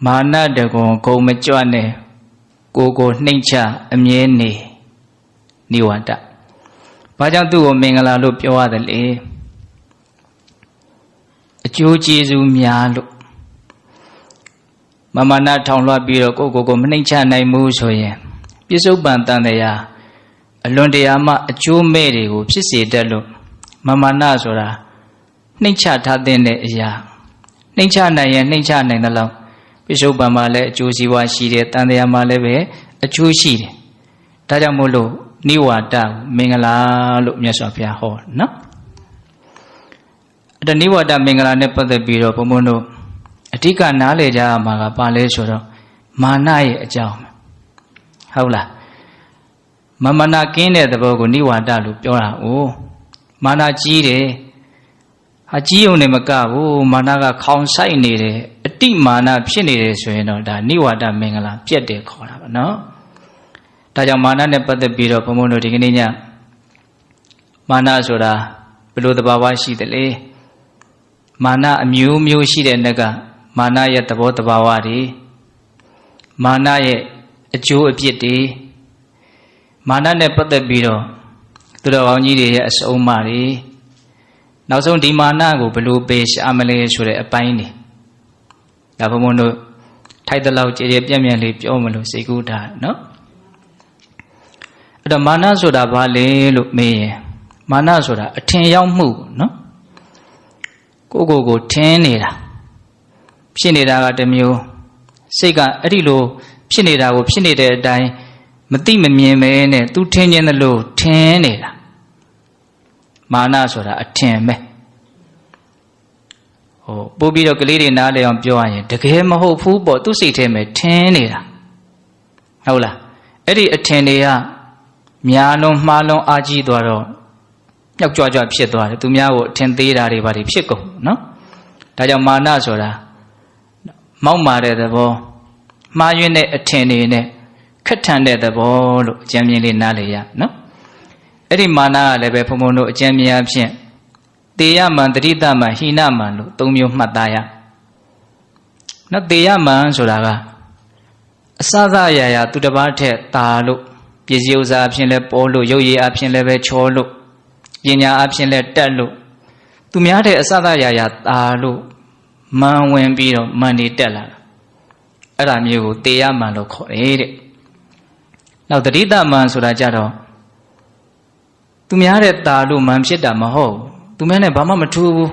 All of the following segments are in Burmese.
မာနတကွန်ဂုံမကြွနဲ့ကိုနှိမ့်ချအမြဲနေနိဝတ္တဘာကြောင့်သူ့ကိုမင်္ဂလာလို့ပြောရတယ်လေအကျိုးကျေးဇူးများလို့မမာနထောင်လွှတ်ပြီးတော့ကိုမနှိမ့်ချနိုင်ဘူးဆိုရင်ပြစ္ဆုတ်ပန်တန်တရားအလွန်တရာမှအကျိုးမဲ့တွေကိုဖြစ်စေတတ်လို့မမာနဆိုတာနှိမ့်ချထားတဲ့အရာနှိမ့်ချနိုင်ရင်နှိမ့်ချနိုင်တဲ့လောက်ပြစ္ဆုတ်ပန်မှာလည်းအကျိုးစီးပွားရှိတယ်တန်တရားမှာလည်းပဲအကျိုးရှိတယ်ဒါကြောင့်မို့လို့နိဝါဒမင်္ဂလာလို့မြတ်စွာဘုရားဟောနော်အဲ့ဒါနိဝါဒမင်္ဂလာနဲ့ပတ်သက်ပြီးတော့ဘုံဘုံတို့အဓိကနားလည်ကြရမှာကပါလဲဆိုတော့မာနရဲ့အကြောင်းဟုတ်လားမမာနကင်းတဲ့သဘောကိုနိဝါဒလို့ပြောတာ哦မာနကြီးတယ်အကြီးုံနဲ့မကဘူးမာနကခေါင်ဆိုင်နေတယ်အတိမာနဖြစ်နေတယ်ဆိုရင်တော့ဒါနိဝါဒမင်္ဂလာပြတ်တယ်ခေါ်တာပါနော်ဒါကြောင့်မာနနဲ့ပတ်သက်ပြီးတော့ဘုံဘုံတို့ဒီကနေ့ညမာနဆိုတာဘယ်လိုသဘာဝရှိတယ်လဲမာနအမျိုးမျိုးရှိတဲ့နှက်ကမာနရဲ့သဘောတဘာဝတွေမာနရဲ့အကျိုးအပြစ်တွေမာနနဲ့ပတ်သက်ပြီးတော့သူတော်ကောင်းကြီးတွေရဲ့အဆုံးအမတွေနောက်ဆုံးဒီမာနကိုဘယ်လိုပေရှာမလဲဆိုတဲ့အပိုင်းတွေဒါဘုံဘုံတို့ထိုက်တဲ့လောက်ကြည်ကြပြန့်ပြန့်လေးပြောမလို့စိတ်ကူးထားနော်အဲ့တော့မာနဆိုတာဘာလဲလို့မေးရင်မာနဆိုတာအထင်ရောက်မှုနော်ကိုထင်းနေတာဖြစ်နေတာကတစ်မျိုးစိတ်ကအဲ့ဒီလိုဖြစ်နေတာကိုဖြစ်နေတဲ့အတိုင်းမသိမမြင်ပဲနဲ့သူထင်းခြင်းသလိုထင်းနေတာမာနဆိုတာအထင်ပဲပို့ပြီးတော့ကလေးတွေနားလည်အောင်ပြောရရင်တကယ်မဟုတ်ဘူးပေါ့သူ့စိတ်ထဲမှာထင်းနေတာဟုတ်လားအဲ့ဒီအထင်တွေကများလုံးမှားလုံးအားကြီးသွားတော့ပျောက်ကြွကြွဖြစ်သွားတယ်သူများကိုအထင်သေးတာတွေဘာတွေဖြစ်ကုန်နော်ဒါကြောင့်မာနဆိုတာမောက်မာတဲ့သဘောမှားယွင်းတဲ့အထင်တွေနဲ့ခက်ထန်တဲ့သဘောလို့အကျဉ်းမြင်လေးနားလည်ရနော်အဲ့ဒီမာနကလည်းပဲဘုံဘုံတို့အကျဉ်းမြင်အဖြစ်တေယမံတတိတမံဟိနမံလို့သုံးမျိုးမှတ်သားရနော်တေယမံဆိုတာကအစသအရာသူတစ်ပါးထက်တာလို့ပစ္စည်းဥစ္စာအဖြစ်လဲပေါ်လို့ရုပ်ရည်အဖြစ်လဲပဲချောလို့ပညာအဖြစ်လဲတက်လို့သူများတဲ့အစသအရာတာလို့မန်ဝင်ပြီးတော့မန်နေတက်လာအဲ့ဒါမျိုးကိုတေယမံလို့ခေါ်တယ်တဲ့နောက်တတိတမံဆိုတာကြတော့သူများတဲ့တာလို့မန်ဖြစ်တာမဟုတ်သူများနဲ့ဘာမှမထူးဘူး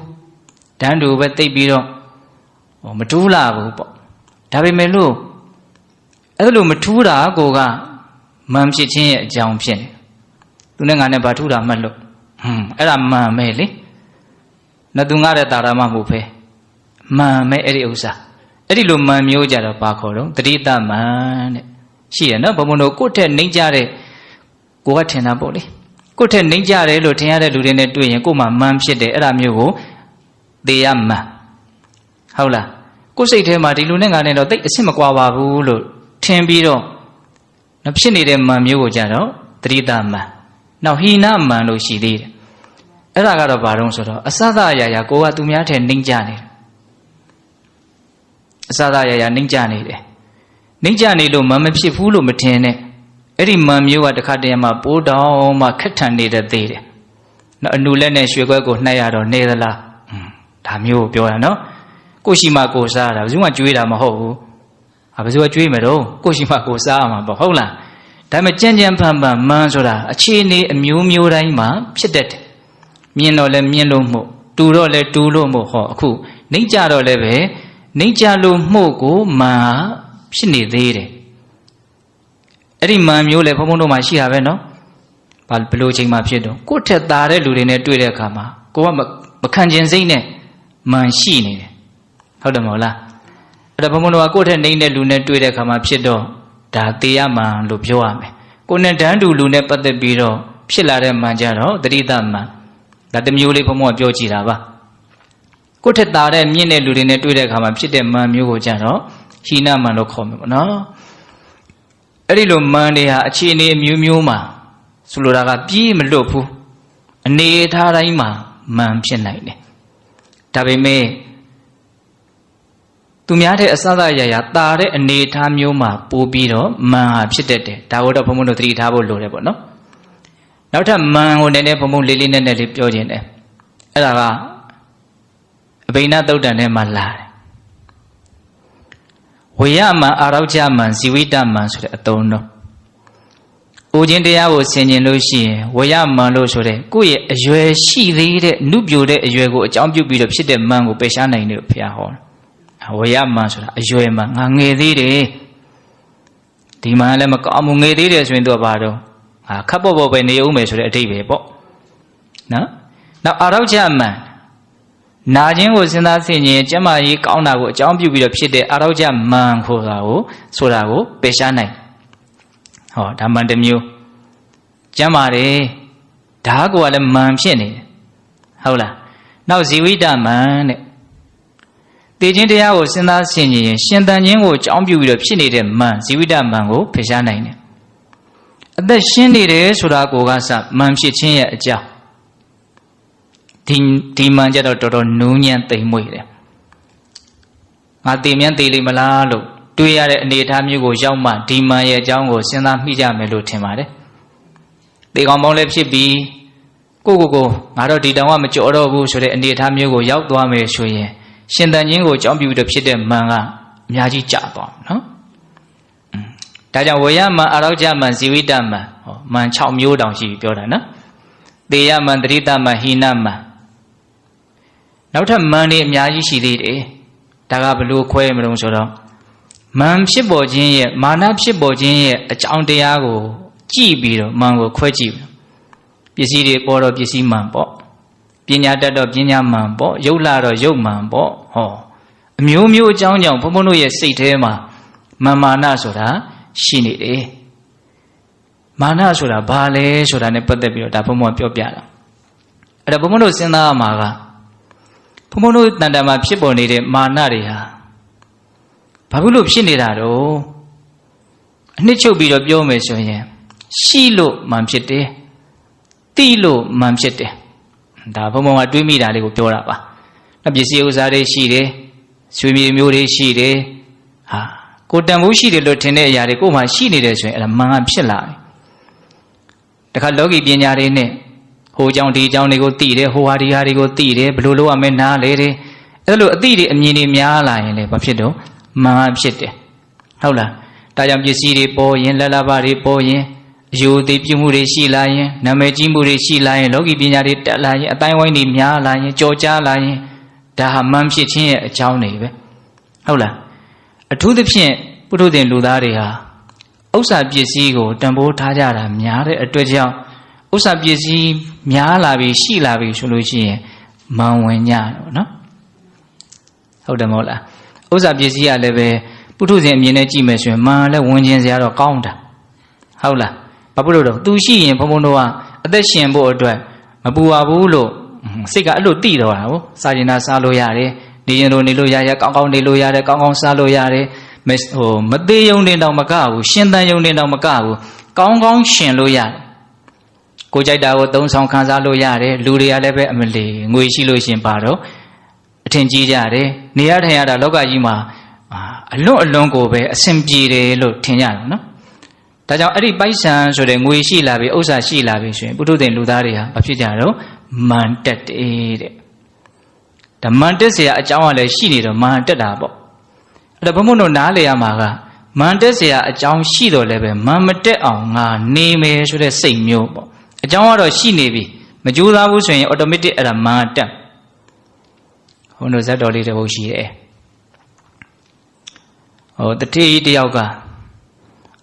တန်းတူပဲတိတ်ပြီးတော့မထူးလာဘူးပေါ့ဒါပေမဲ့လို့အဲ့လိုမထူးတာကိုကမန်ဖြစ်ခြင်းရဲ့အကြောင်းဖြစ်နေသူနဲ့ငါနဲ့ဘာထူးတာမှတ်လို့အဲ့ဒါမန်ပဲလေနော်သူငါတဲ့တာရမမဟုတ်ဖဲမန်ပဲအဲ့ဒီဥစ္စာအဲ့ဒီလိုမန်မျိုးကြတော့ဘာခေါ်တော့တတိတမန်တဲ့ရှိရနော်ဘုံဘုံတို့ကိုယ့်ထက်နှိမ့်ကြတဲ့ကိုကထင်တာပေါ့လေကိုယ့်ထက်နှိမ့်ကြတယ်လို့ထင်ရတဲ့လူတွေနဲ့တွေ့ရင်ကို့မှာမန်ဖြစ်တယ်အဲ့ဒါမျိုးကိုသေရမန်ဟုတ်လားကိုယ်စိတ်ထဲမှာဒီလူနဲ့ငါနဲ့တော့တိတ်အဆင့်မကွာပါဘူးလို့ထင်ပြီးတော့ဖြစ်နေတဲ့မန်မျိုးကိုကြတော့တတိတမန်နောက်ဟိနမန်လို့ရှိသေးတယ်အဲ့ဒါကတော့ဘာတော့ဆိုတော့အစသအရာကိုကသူများထက်နှိမ့်ကြနေတယ်အစသအရာနှိမ့်ကြနေတယ်နှိမ့်ကြနေလို့မန်မဖြစ်ဘူးလို့မထင်နဲ့အဲ့ဒီမန်မျိုးကတခါတည်းမှာပိုးတောင်မှခက်ထန်နေတဲ့သေးတယ်နော်အနုလက်နဲ့ရွှေခွက်ကိုနှိုက်ရတော့နေသလားဒါမျိုးကိုပြောတာနော်ကိုရှိမှကိုစားတာဘယ်သူမှကြွေးတာမဟုတ်ဘူးဘယ်သူကကြွေးမယ်တော့ကိုရှိမှကိုစားရမှာပေါ့ဟုတ်လားဒါပေမဲ့ကြမ်းကြမ်းဖန်ဖန်မန်ဆိုတာအခြေအနေအမျိုးမျိုးတိုင်းမှာဖြစ်တတ်တယ်မြင်တော့လဲမြင်လို့မှုတူတော့လဲတူလို့မှုဟောအခုနှိမ့်ကြတော့လဲပဲနှိမ့်ကြလို့မှုကိုမန်ဖြစ်နေသေးတယ်အဲ့ဒီမန်မျိုးလေဘုံဘုံတို့မှာရှိတာပဲနော်ဘယ်လိုချိန်မှာဖြစ်တော့ကိုယ့်ထက်သားတဲ့လူတွေနဲ့တွေ့တဲ့အခါမှာကိုကမခံကျင်စိတ်နဲ့မန်ရှိနေတယ်ဟုတ်တယ်မဟုတ်လားအဲ့ဒါဘုံဘုံတို့ကကိုယ့်ထက်နှိမ့်တဲ့လူနဲ့တွေ့တဲ့အခါမှာဖြစ်တော့ဒါသေယမန်လို့ပြောရမယ်ကိုယ်နဲ့တန်းတူလူနဲ့ပတ်သက်ပြီးတော့ဖြစ်လာတဲ့မန်ကြတော့တတိတမန်ဒါတစ်မျိုးလေးဘုံဘုံကပြောကြည့်တာပါကိုယ့်ထက်သားတဲ့မြင့်တဲ့လူတွေနဲ့တွေ့တဲ့အခါမှာဖြစ်တဲ့မန်မျိုးကိုကြတော့ဟိနမန်လို့ခေါ်မယ်ပေါ့နော်အဲ့ဒီလိုမန်တွေဟာအခြေအနေအမျိုးမျိုးမှာဆိုလိုတာကပြေးမလွတ်ဘူးအနေထားတိုင်းမှာမန်ဖြစ်နိုင်တယ်ဒါပေမဲ့ သူများတဲ့အစသာရရတာတဲ့အနေအထားမျိုးမှာပို့ပြီးတော့မန်ဟာဖြစ်တတ်တယ်ဒါကိုတော့ဘုံဘုံတို့သတိထားဖို့လိုတယ်ပေါ့နော်နောက်ထပ်မန်ကိုနည်းနည်းဘုံဘုံလေးလေးနက်နက်လေးပြောခြင်းတယ်အဲ့ဒါကအဘိနသုတ်တန်ထဲမှာလာတယ်ဝေယမန်အာရောကြမန်ဇီဝိတမန်ဆိုတဲ့အသုံးတော့အိုခြင်းတရားကိုဆင်ခြင်လို့ရှိရင်ဝေယမန်လို့ဆိုတဲ့ကိုယ့်ရဲ့အရွယ်ရှိသေးတဲ့နုပြိုတဲ့အရွယ်ကိုအကြောင်းပြုပြီးတော့ဖြစ်တဲ့မန်ကိုပယ်ရှားနိုင်တယ်လို့ဘုရားဟောတယ်ဝေယမန်ဆိုတာအရွယ်မှာငါငယ်သေးတယ်ဒီမှာလည်းမကောင်းဘူးငယ်သေးတယ်ဆိုရင်တော့ဘာတော့ခပ်ပေါ့ပေါ့ပဲနေဦးမယ်ဆိုတဲ့အဓိပ္ပာယ်ပေါ့နော်နောက်အာရောကြမန်နာခြင်းကိုစဉ်းစားဆင်ခြင်ကျမ်းမာရေးကောင်းတာကိုအကြောင်းပြုပြီးတော့ဖြစ်တဲ့အာရောကြမန်ဆိုတာကိုပယ်ရှားနိုင်ဟောဒါမှန်တစ်မျိုးကျမ်းမာတယ်ဒါကလည်းမန်ဖြစ်နေတယ်ဟုတ်လားနောက်ဇီဝိတမန်တဲ့တည်ခြင်းတရားကိုစဉ်းစားဆင်ခြင်ရင်ရှင်သန်ခြင်းကိုအကြောင်းပြုပြီးတော့ဖြစ်နေတဲ့မန်ဇီဝိတမန်ကိုဖယ်ရှားနိုင်တယ်အသက်ရှင်းနေတယ်ဆိုတာကိုကစမန်ဖြစ်ခြင်းရဲ့အကြောင်းဒီမန်ကြတော့တော်တော်နူးညံ့သိမ်မွေ့တယ်ငါတည်မြန်းတည်လိမ့်မလားလို့တွေးရတဲ့အနေအထားမျိုးကိုရောက်မှဒီမန်ရဲ့အကြောင်းကိုစဉ်းစားမိကြမယ်လို့ထင်ပါတယ်တေကောင်ပေါင်းလည်းဖြစ်ပြီးကိုငါတော့ဒီတောင်ကမကြော်တော့ဘူးဆိုတဲ့အနေအထားမျိုးကိုရောက်သွားမယ်ဆိုရင်ရှင်သန်ခြင်းကိုအကြောင်းပြုပြီးဖြစ်တဲ့မန်ကအများကြီးကြာသွားနော်ဒါကြောင့်ဝေယမန်အာရောကြမန်ဇီဝိတမန်မန်6မျိုးတောင်ရှိပြီပြောတာနော်တေယမန်တတိတမန်ဟိနမန်နောက်ထပ်မန်တွေအများကြီးရှိသေးတယ်ဒါကဘလို့ခွဲမလို့ဆိုတော့မန်ဖြစ်ပေါ်ခြင်းရဲ့မာနဖြစ်ပေါ်ခြင်းရဲ့အကြောင်းတရားကိုကြည့်ပြီးတော့မန်ကိုခွဲကြည့်ပစ္စည်းတွေပေါ်တော့ပစ္စည်းမန်ပေါ့ပညာတတ်တော့ပညာမန်ပေါ့ရုပ်လာတော့ရုပ်မန်ပေါ့ဟောအမျိုးမျိုးအကြောင်းကြောင့်ဘုံဘုံတို့ရဲ့စိတ်ထဲမှာမာနဆိုတာရှိနေတယ်မာနဆိုတာဘာလဲဆိုတာ ਨੇ ပတ်သက်ပြီးတော့ဒါဘုံဘုံပြောပြတာအဲ့ဒါဘုံဘုံတို့စဉ်းစားရမှာကဘုံဘုံတို့တန်တမှာဖြစ်ပေါ်နေတဲ့မာနတွေဟာဘာလို့ဖြစ်နေတာတော့အနှစ်ချုပ်ပြီးတော့ပြောမယ်ဆိုရင်ရှိလို့မှန်ဖြစ်တယ်တိလို့မှန်ဖြစ်တယ်ဒါဘုံဘုံကတွေးမိတာလေးကိုပြောတာပါနောက်ပစ္စည်းဥစ္စာတွေရှိတယ်ဆွေမြေမျိုးတွေရှိတယ်ဟာကိုတန်ဖိုးရှိတယ်လို့ထင်တဲ့အရာတွေကိုမှရှိနေတယ်ဆိုရင်အဲ့ဒါမှန်ကဖြစ်လာပြီတခါလောကီပညာတွေနဲ့ဟိုအကြောင်းဒီအကြောင်းတွေကိုသိတယ်ဟိုဟာဒီဟာတွေကိုသိတယ်ဘယ်လိုလုပ်ရမလဲနားလေတယ်အဲ့လိုအသိတွေအမြင်တွေများလာရင်လည်းဘာဖြစ်တော့မှန်ဖြစ်တယ်ဟုတ်လားဒါကြောင့်ပစ္စည်းတွေပေါ်ရင်လက်လာပါတွေပေါ်ရင်အယုသိပြုမှုတွေရှိလာရင်နာမည်ကြီးမှုတွေရှိလာရင်လောကီပညာတွေတက်လာရင်အတိုင်းဝိုင်းတွေများလာရင်ကြော်ကြားလာရင်ဒါဟာမှန်ဖြစ်ခြင်းရဲ့အကြောင်းတွေပဲဟုတ်လားအထူးသဖြင့်ပုထုဇဉ်လူသားတွေဟာဥစ္စာပစ္စည်းကိုတန်ဖိုးထားကြတာများတဲ့အတွက်ကြောင့်ဥစ္စာပစ္စည်းများလာပြီရှိလာပြီဆိုလို့ရှိရင်မန်ဝင်ကြတော့နော်ဟုတ်တယ်မဟုတ်လားဥစ္စာပစ္စည်းကလည်းပဲပုထုဇဉ်အမြင်နဲ့ကြည့်မယ်ဆိုရင်မန်လည်းဝင်ခြင်းစရာတော့ကောင်းတာဟုတ်လားဘာဖြစ်လို့တော့သူရှိရင်ဘုံဘုံတို့ကအသက်ရှင်ဖို့အတွက်မပူပါဘူးလို့စိတ်ကအဲ့လိုတိတော့တာဟုတ်စားကျင်တာစားလို့ရတယ်နေရင်လိုနေလို့ရကောင်းကောင်းနေလို့ရတယ်ကောင်းကောင်းစားလို့ရတယ်မသေးယုံတင်တောင်မကဘူးရှင်သန်ယုံတင်တောင်မကဘူးကောင်းကောင်းရှင်လို့ရတယ်ကိုကြိုက်တာကိုသုံးဆောင်ခံစားလို့ရတယ်လူတွေကလည်းပဲအမလီငွေရှိလို့ရှင်ပါတော့အထင်ကြီးကြတယ်နေရထိုင်ရတာလောကကြီးမှာအလွန်ကိုပဲအဆင်ပြေတယ်လို့ထင်ကြတယ်နော်ဒါကြောင့်အဲ့ဒီပိုက်ဆံဆိုတဲ့ငွေရှိလာပြီဥစ္စာရှိလာပြီဆိုရင်ပုထုဇဉ်လူသားတွေဟာမဖြစ်ကြတော့မန်တက်တယ်တဲ့ဒါမန်တက်เสียအကြောင်းကလည်းရှိနေတော့မန်တက်တာပေါ့အဲ့ဒါဘုံဘုံတို့နားလေရမှာကမန်တက်เสียအကြောင်းရှိတော့လည်းပဲမန်မတက်အောင်ငါနေမယ်ဆိုတဲ့စိတ်မျိုးပေါ့အကြောင်းကတော့ရှိနေပြီမကြိုးစားဘူးဆိုရင် automatic အဲ့ဒါမန်တက်ဘုံတို့ဇက်တော်လေးတစ်ပုဒ်ရှိတယ်ဟိုတတိတယောက်က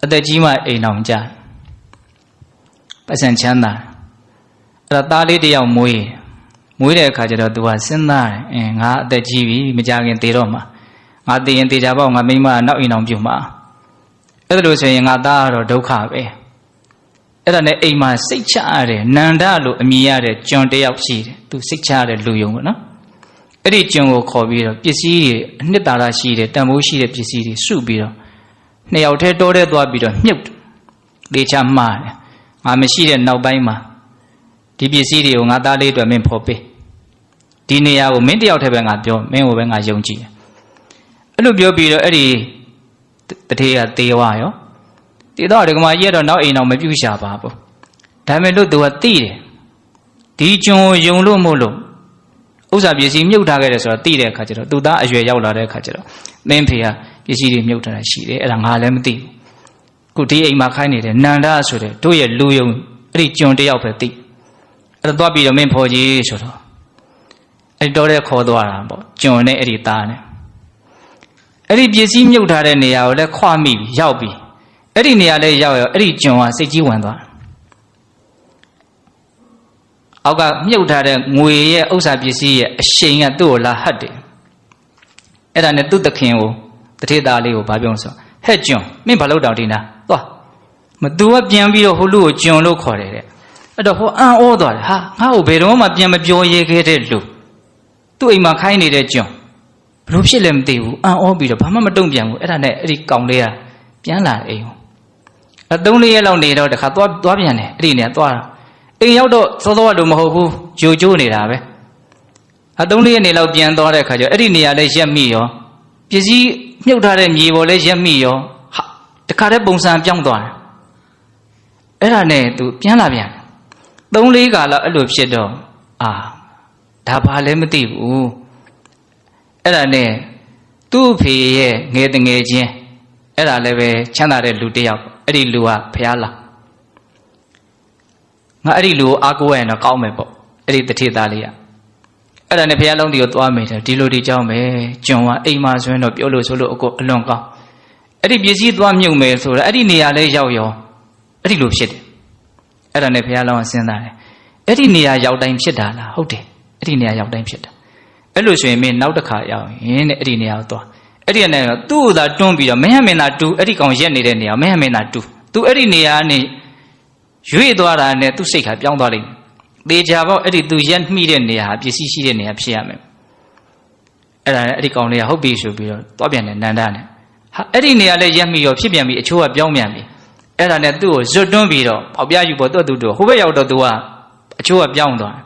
အသက်ကြီးမှအိမ်အောင်ကြပတ်စံချမ်းသာအဲ့တော့သားလေးတယောက်မွေးတဲ့အခါကျတော့သူကစဉ်းစားတယ်ငါအသက်ကြီးပြီမကြခင်သေတော့မှာငါသေရင်သေချာပေါ့ငါမိမနောက်အိမ်အောင်ပြုမှာအဲ့ဒါလို့ဆိုရင်ငါသားကတော့ဒုက္ခပဲအဲ့ဒါနဲ့အိမ်မှာစိတ်ချရတယ်နန္ဒလို့အမည်ရတဲ့ကျွန်တယောက်ရှိတယ်သူစိတ်ချရတဲ့လူယုံပေါ့နော်အဲ့ဒီကျွန်ကိုခေါ်ပြီးတော့ပစ္စည်းတွေအနှစ်သာရရှိတယ်တန်ဖိုးရှိတဲ့ပစ္စည်းတွေစုပြီးတော့နှစ်ယောက်တည်းတောထဲသွားပြီးတော့မြုပ်လေချမှားတယ်ငါမရှိတဲ့နောက်ပိုင်းမှာဒီပစ္စည်းတွေကိုငါသားလေးအတွက်မင်းဖော်ပေးဒီနေရာကိုမင်းတယောက်တည်းပဲငါပြောမင်းကိုပဲငါယုံကြည်တယ် အဲ့လိုပြောပြီးတော့အဲ့ဒီတထေးကတေဝါရောတေတော့ဒကမာကြီးကတော့နောက်အိမ်အောင်မပြုရှာပါဘူးဒါပေမဲ့လို့သူကသိတယ်ဒီကျွန်ကိုယုံလို့မို့လို့ဥစ္စာပစ္စည်းမြုပ်ထားခဲ့တယ်ဆိုတော့သိတဲ့အခါကျတော့သူသားအရွယ်ရောက်လာတဲ့အခါကျတော့မင်းဖေကပစ္စည်းတွေမြုပ်ထားတာရှိတယ်အဲ့ဒါငါလည်းမသိဘူးခုဒီအိမ်မှာခိုင်းနေတယ်နန္ဒဆိုတဲ့တို့ရဲ့လူယုံအဲ့ဒီကျွန်တယောက်ပဲသိအဲ့တော့သွားပြီးတော့မင်းဖော်ကြီးဆိုတော့အဲ့တော့တဲ့ခေါ်သွားတာပေါ့ကျွန်နဲ့အဲ့ဒီသားနဲ့အဲ့ဒီပစ္စည်းမြုပ်ထားတဲ့နေရာကိုလည်းခွမိပြီးရောက်ပြီးအဲ့ဒီနေရာလေးရောက်ရောအဲ့ဒီကျွန်ကစိတ်ကြီးဝင်သွားအောက်ကမြုပ်ထားတဲ့ငွေရဲ့ဥစ္စာပစ္စည်းရဲ့အရှိန်ကသူ့ကိုလာဟတ်တယ်အဲ့ဒါနဲ့သူ့သခင်ကိုတထေးသားလေးကိုဗာပြောဆိုဟဲ့ကျွန်မင်းဘာလို့တောင်ဒီနာသွားမသူကပြန်ပြီးတော့ဟိုလူကိုကျွန်လို့ခေါ်တယ်တဲ့အဲ့တော့ဟိုအံ့ဩသွားတယ်ဟာငါ့ကိုဘယ်တော့မှပြန်မပြောရဲခဲ့တဲ့လူသူ့အိမ်မှာခိုင်းနေတဲ့ကျွန်ဘလို့ဖြစ်လဲမသိဘူးအံ့ဩပြီးတော့ဘာမှမတုံ့ပြန်ဘူးအဲ့ဒါနဲ့အဲ့ဒီကောင်လေးကပြန်လာအိမ်ကိုအဲ့3-4ရက်လောက်နေတော့တခါသွားပြန်တယ်အဲ့ဒီနေရာသွားတာအိမ်ရောက်တော့စောစောလို့မဟုတ်ဘူးဂျိုဂျိုးနေတာပဲ3-4ရက်နေလောက်ပြန်သွားတဲ့အခါကျအဲ့ဒီနေရာလဲရက်မိရောပစ္စည်းမြုပ်ထားတဲ့မြေပေါ်လဲရက်မိရောဟာတခါတည်းပုံစံပြောင်းသွားတယ်အဲ့ဒါနဲ့သူပြန်လာပြန်3-4ကာလအဲ့လိုဖြစ်တော့ဒါဘာလဲမသိဘူးအဲ့ဒါနဲ့သူ့ဖေရဲ့ငယ်တငယ်ချင်းအဲ့ဒါလည်းပဲချမ်းသာတဲ့လူတစ်ယောက်အဲ့ဒီလူကဖျားလာငါအဲ့ဒီလူကိုအားကိုးရရင်တော့ကောင်းမယ်ပေါ့အဲ့ဒီတထေးသားလေးကအဲ့ဒါနဲ့ဘုရားလုံးတီကိုသွားမိတယ်ဒီလိုဒီကြောင်းပဲကျွန်ကအိမ်မှာဆိုရင်တော့ပြောလို့ဆိုလို့အလွန်ကောင်းအဲ့ဒီပစ္စည်းသွားမြုပ်မယ်ဆိုတော့အဲ့ဒီနေရာလေးရောက်ရောအဲ့ဒီလိုဖြစ်တယ်အဲ့ဒါနဲ့ဘုရားလုံးကစဉ်းစားတယ်အဲ့ဒီနေရာရောက်တိုင်းဖြစ်တာလားဟုတ်တယ်အဲ့ဒီနေရာရောက်တိုင်းဖြစ်တာအဲ့လိုဆိုရင်မင်းနောက်တစ်ခါရောက်ရင်တဲ့အဲ့ဒီနေရာကိုသွားအဲ့ဒီကနေသူ့ကိုသာတွန်းပြီးတော့မင်းဟမင်းသာတူအဲ့ဒီကောင်ရက်နေတဲ့နေရာမင်းဟမင်းသာတူသူအဲ့ဒီနေရာကနေရွေ့သွားတာနဲ့သူ့စိတ်ခါပြောင်းသွားလိမ့်မယ်သေချာပေါ့အဲ့ဒီသူရက်မိတဲ့နေရာပစ္စည်းရှိတဲ့နေရာဖြစ်ရမယ်အဲ့ဒါနဲ့အဲ့ဒီကောင်လေးကဟုတ်ပြီဆိုပြီးတော့သွားပြန်တယ်နန္ဒနဲ့ဟာအဲ့ဒီနေရာလေးရက်မိရောဖြစ်ပြန်ပြီအချိုးကပြောင်းပြန်ပြီအဲ့ဒါနဲ့သူ့ကိုဇွတ်တွန်းပြီးတော့ပေါက်ပြယူပေါ်သူ့ဟိုဘက်ရောက်တော့သူကအချိုးကပြောင်းသွား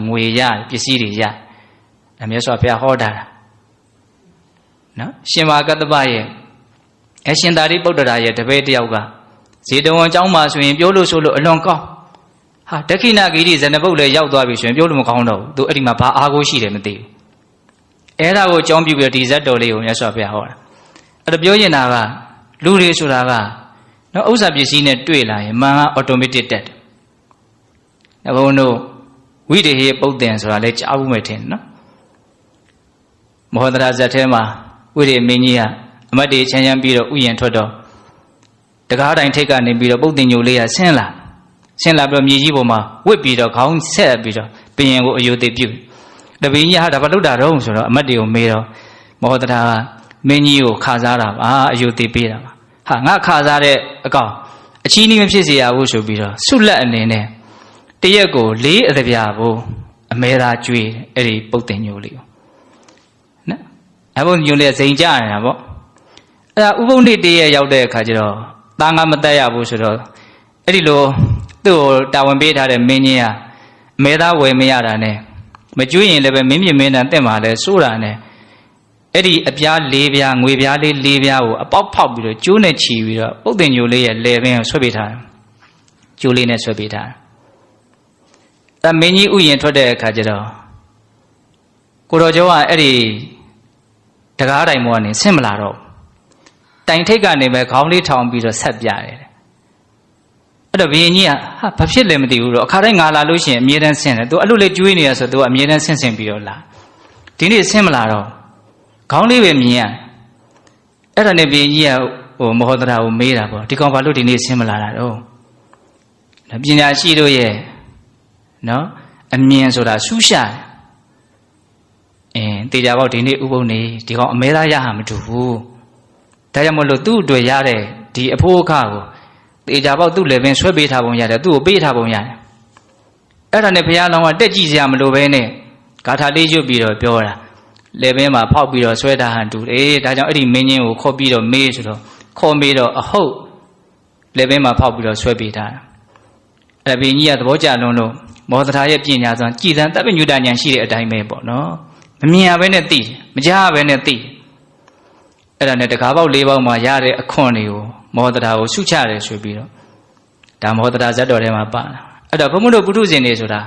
ငွေရပစ္စည်းတွေရအမြတ်စွာဘုရားဟောတာနော်ရှင်မာကတ္တပရဲ့အရှင်သာရိပုတ္တရာရဲ့တပည့်တယောက်ကဇေတဝန်ကျောင်းမှာဆိုရင်ပြောလို့ဆိုလို့အလွန်ကောင်းဟာဒက္ခိဏဂိရိဇနပုတ်လည်းရောက်သွားပြီဆိုရင်ပြောလို့မကောင်းတော့ဘူးသူအဲ့ဒီမှာဘာအားကိုးရှိတယ်မသိဘူးအဲ့ဒါကိုအကြောင်းပြုပြီးတော့ဒီဇတ်တော်လေးကိုမြတ်စွာဘုရားဟောတာအဲ့ဒါပြောရင်တာကလူတွေဆိုတာကနော်ဥစ္စာပစ္စည်းနဲ့တွေ့လာရင်မှန်ကအော်တိုမက်တစ်တက်တယ်။ဘုန်းတို့ဝိတေဟိပုတ်တင်ဆိုတာလည်းကြားဘူးမယ်ထင်နော်။မောဟဒရာဇတ်ထဲမှာဝိတေမင်းကြီးကအမတ်တေချမ်းချမ်းပြီးတော့ဥယျာဉ်ထွက်တော့တကားတိုင်းထိတ်ကနေပြီးတော့ပုတ်တင်ညိုလေးကဆင်းလာပြီးတော့မြေကြီးပေါ်မှာဝစ်ပြီးတော့ခေါင်းဆက်ပြီးတော့ဘယင်ကိုအယုသိပြုတပင်းကြီးဟာဒါဘာလုပ်တာတော့ဆိုတော့အမတ်တေကိုမေးတော့မောဟဒရာကမင်းကြီးကိုခါစားတာပါအယုသိပေးတာပါဟာငါခါစားတဲ့အကောင်အချီးနှီးမဖြစ်စေရဘူးဆိုပြီးတော့ဆုလက်အနေနဲ့တရက်ကို4အသပြာကိုအမဲသားကျွေးအဲ့ဒီပုတ်တင်ညိုလေးကိုနော်အဘုံညိုလေးစိန်ကြနေတာပေါ့အဲ့ဒါဥပုံနေ့တရက်ရောက်တဲ့အခါကျတော့သားငါမတက်ရဘူးဆိုတော့အဲ့ဒီလိုသူ့ကိုတာဝန်ပေးထားတဲ့မင်းကြီးကအမဲသားဝယ်မရတာနဲ့မကျွေးရင်လည်းပဲမင်းမြင့်မင်းတန်တက်မှာလဲစိုးတာနဲ့အဲ့ဒီအပြား၄ပြားငွေပြားလေး၄ပြားကိုအပေါက်ဖောက်ပြီးတော့ကျိုးနဲ့ချီပြီးတော့ပုတ်တင်ညိုလေးရဲ့လေပင်ကိုဆွဲပေးထားတယ်ကျိုးလေးနဲ့ဆွဲပေးထားတယ်အဲမင်းကြီးဥယျာဉ်ထွက်တဲ့အခါကျတော့ကိုတော်ကျော်ကအဲ့ဒီတကားတိုင်ပေါ်ကနေဆင်းမလာတော့တိုင်ထိတ်ကနေပဲခေါင်းလေးထောင်ပြီးတော့ဆက်ပြတယ်အဲ့တော့ဘုရင်ကြီးကဟာဘာဖြစ်လဲမသိဘူးတော့အခါတိုင်းငါလာလို့ရှိရင်အမြဲတမ်းဆင်းတယ်သူအဲ့လိုလေကျွေးနေရဆိုသူကအမြဲတမ်းဆင်းပြီးတော့လာဒီနေ့ဆင်းမလာတော့ခေါင်းလေးပဲမြင်ရအဲ့ဒါနဲ့ဘုရင်ကြီးကမောဟဒရာကိုမေးတာပေါ့ဒီကောင်ဘာလို့ဒီနေ့ဆင်းမလာတာတော့ပညာရှိတို့ရဲ့နော်အမြင်ဆိုတာဆူးရှာတေချာပေါ့ဒီနေ့ဥပုံနေဒီကောင်အမဲသားရဟာမတူဘူးဒါကြောင့်မလို့သူ့အတွက်ရတဲ့ဒီအဖို့အခါကိုတေချာပေါ့သူ့လည်းပင်ဆွဲပေးထားပုံရတယ်သူ့ကိုပေးထားပုံရတယ်အဲ့ဒါနဲ့ဘုရားလောင်းကတက်ကြည့်စရာမလိုပဲနဲ့ဂါထာလေးရွတ်ပြီးတော့ပြောတာလေပင်မှာဖောက်ပြီးတော့ဆွဲတာဟန်တူတယ်ဒါကြောင့်အဲ့ဒီမင်းကြီးကိုခေါ်ပြီးတော့မေးဆိုတော့ခေါ်မေးတော့အဟုတ်လေပင်မှာဖောက်ပြီးတော့ဆွဲပေးထားတာအဲ့ဒါဘုရင်ကြီးကသဘောကျလွန်းလို့မောသထာရဲ့ပညာစွမ်းကြည်စံတပ်ပညုတဉာဏ်ရှိတဲ့အတိုင်းပဲပေါ့နော်မမြင်ရဘဲနဲ့သိတယ်မကြားရဘဲနဲ့သိတယ် အဲ့ဒါနဲ့တကားပေါက်၄ပေါက်မှာရတဲ့အခွန်တွေကိုမောဒရာကိုစုချတယ်ဆိုပြီးတော့ဒါမောဒရာဇတ်တော်ထဲမှာပါတာအဲ့တော့ဘုံဘုံတို့ပုထုဇဉ်တွေဆိုတာ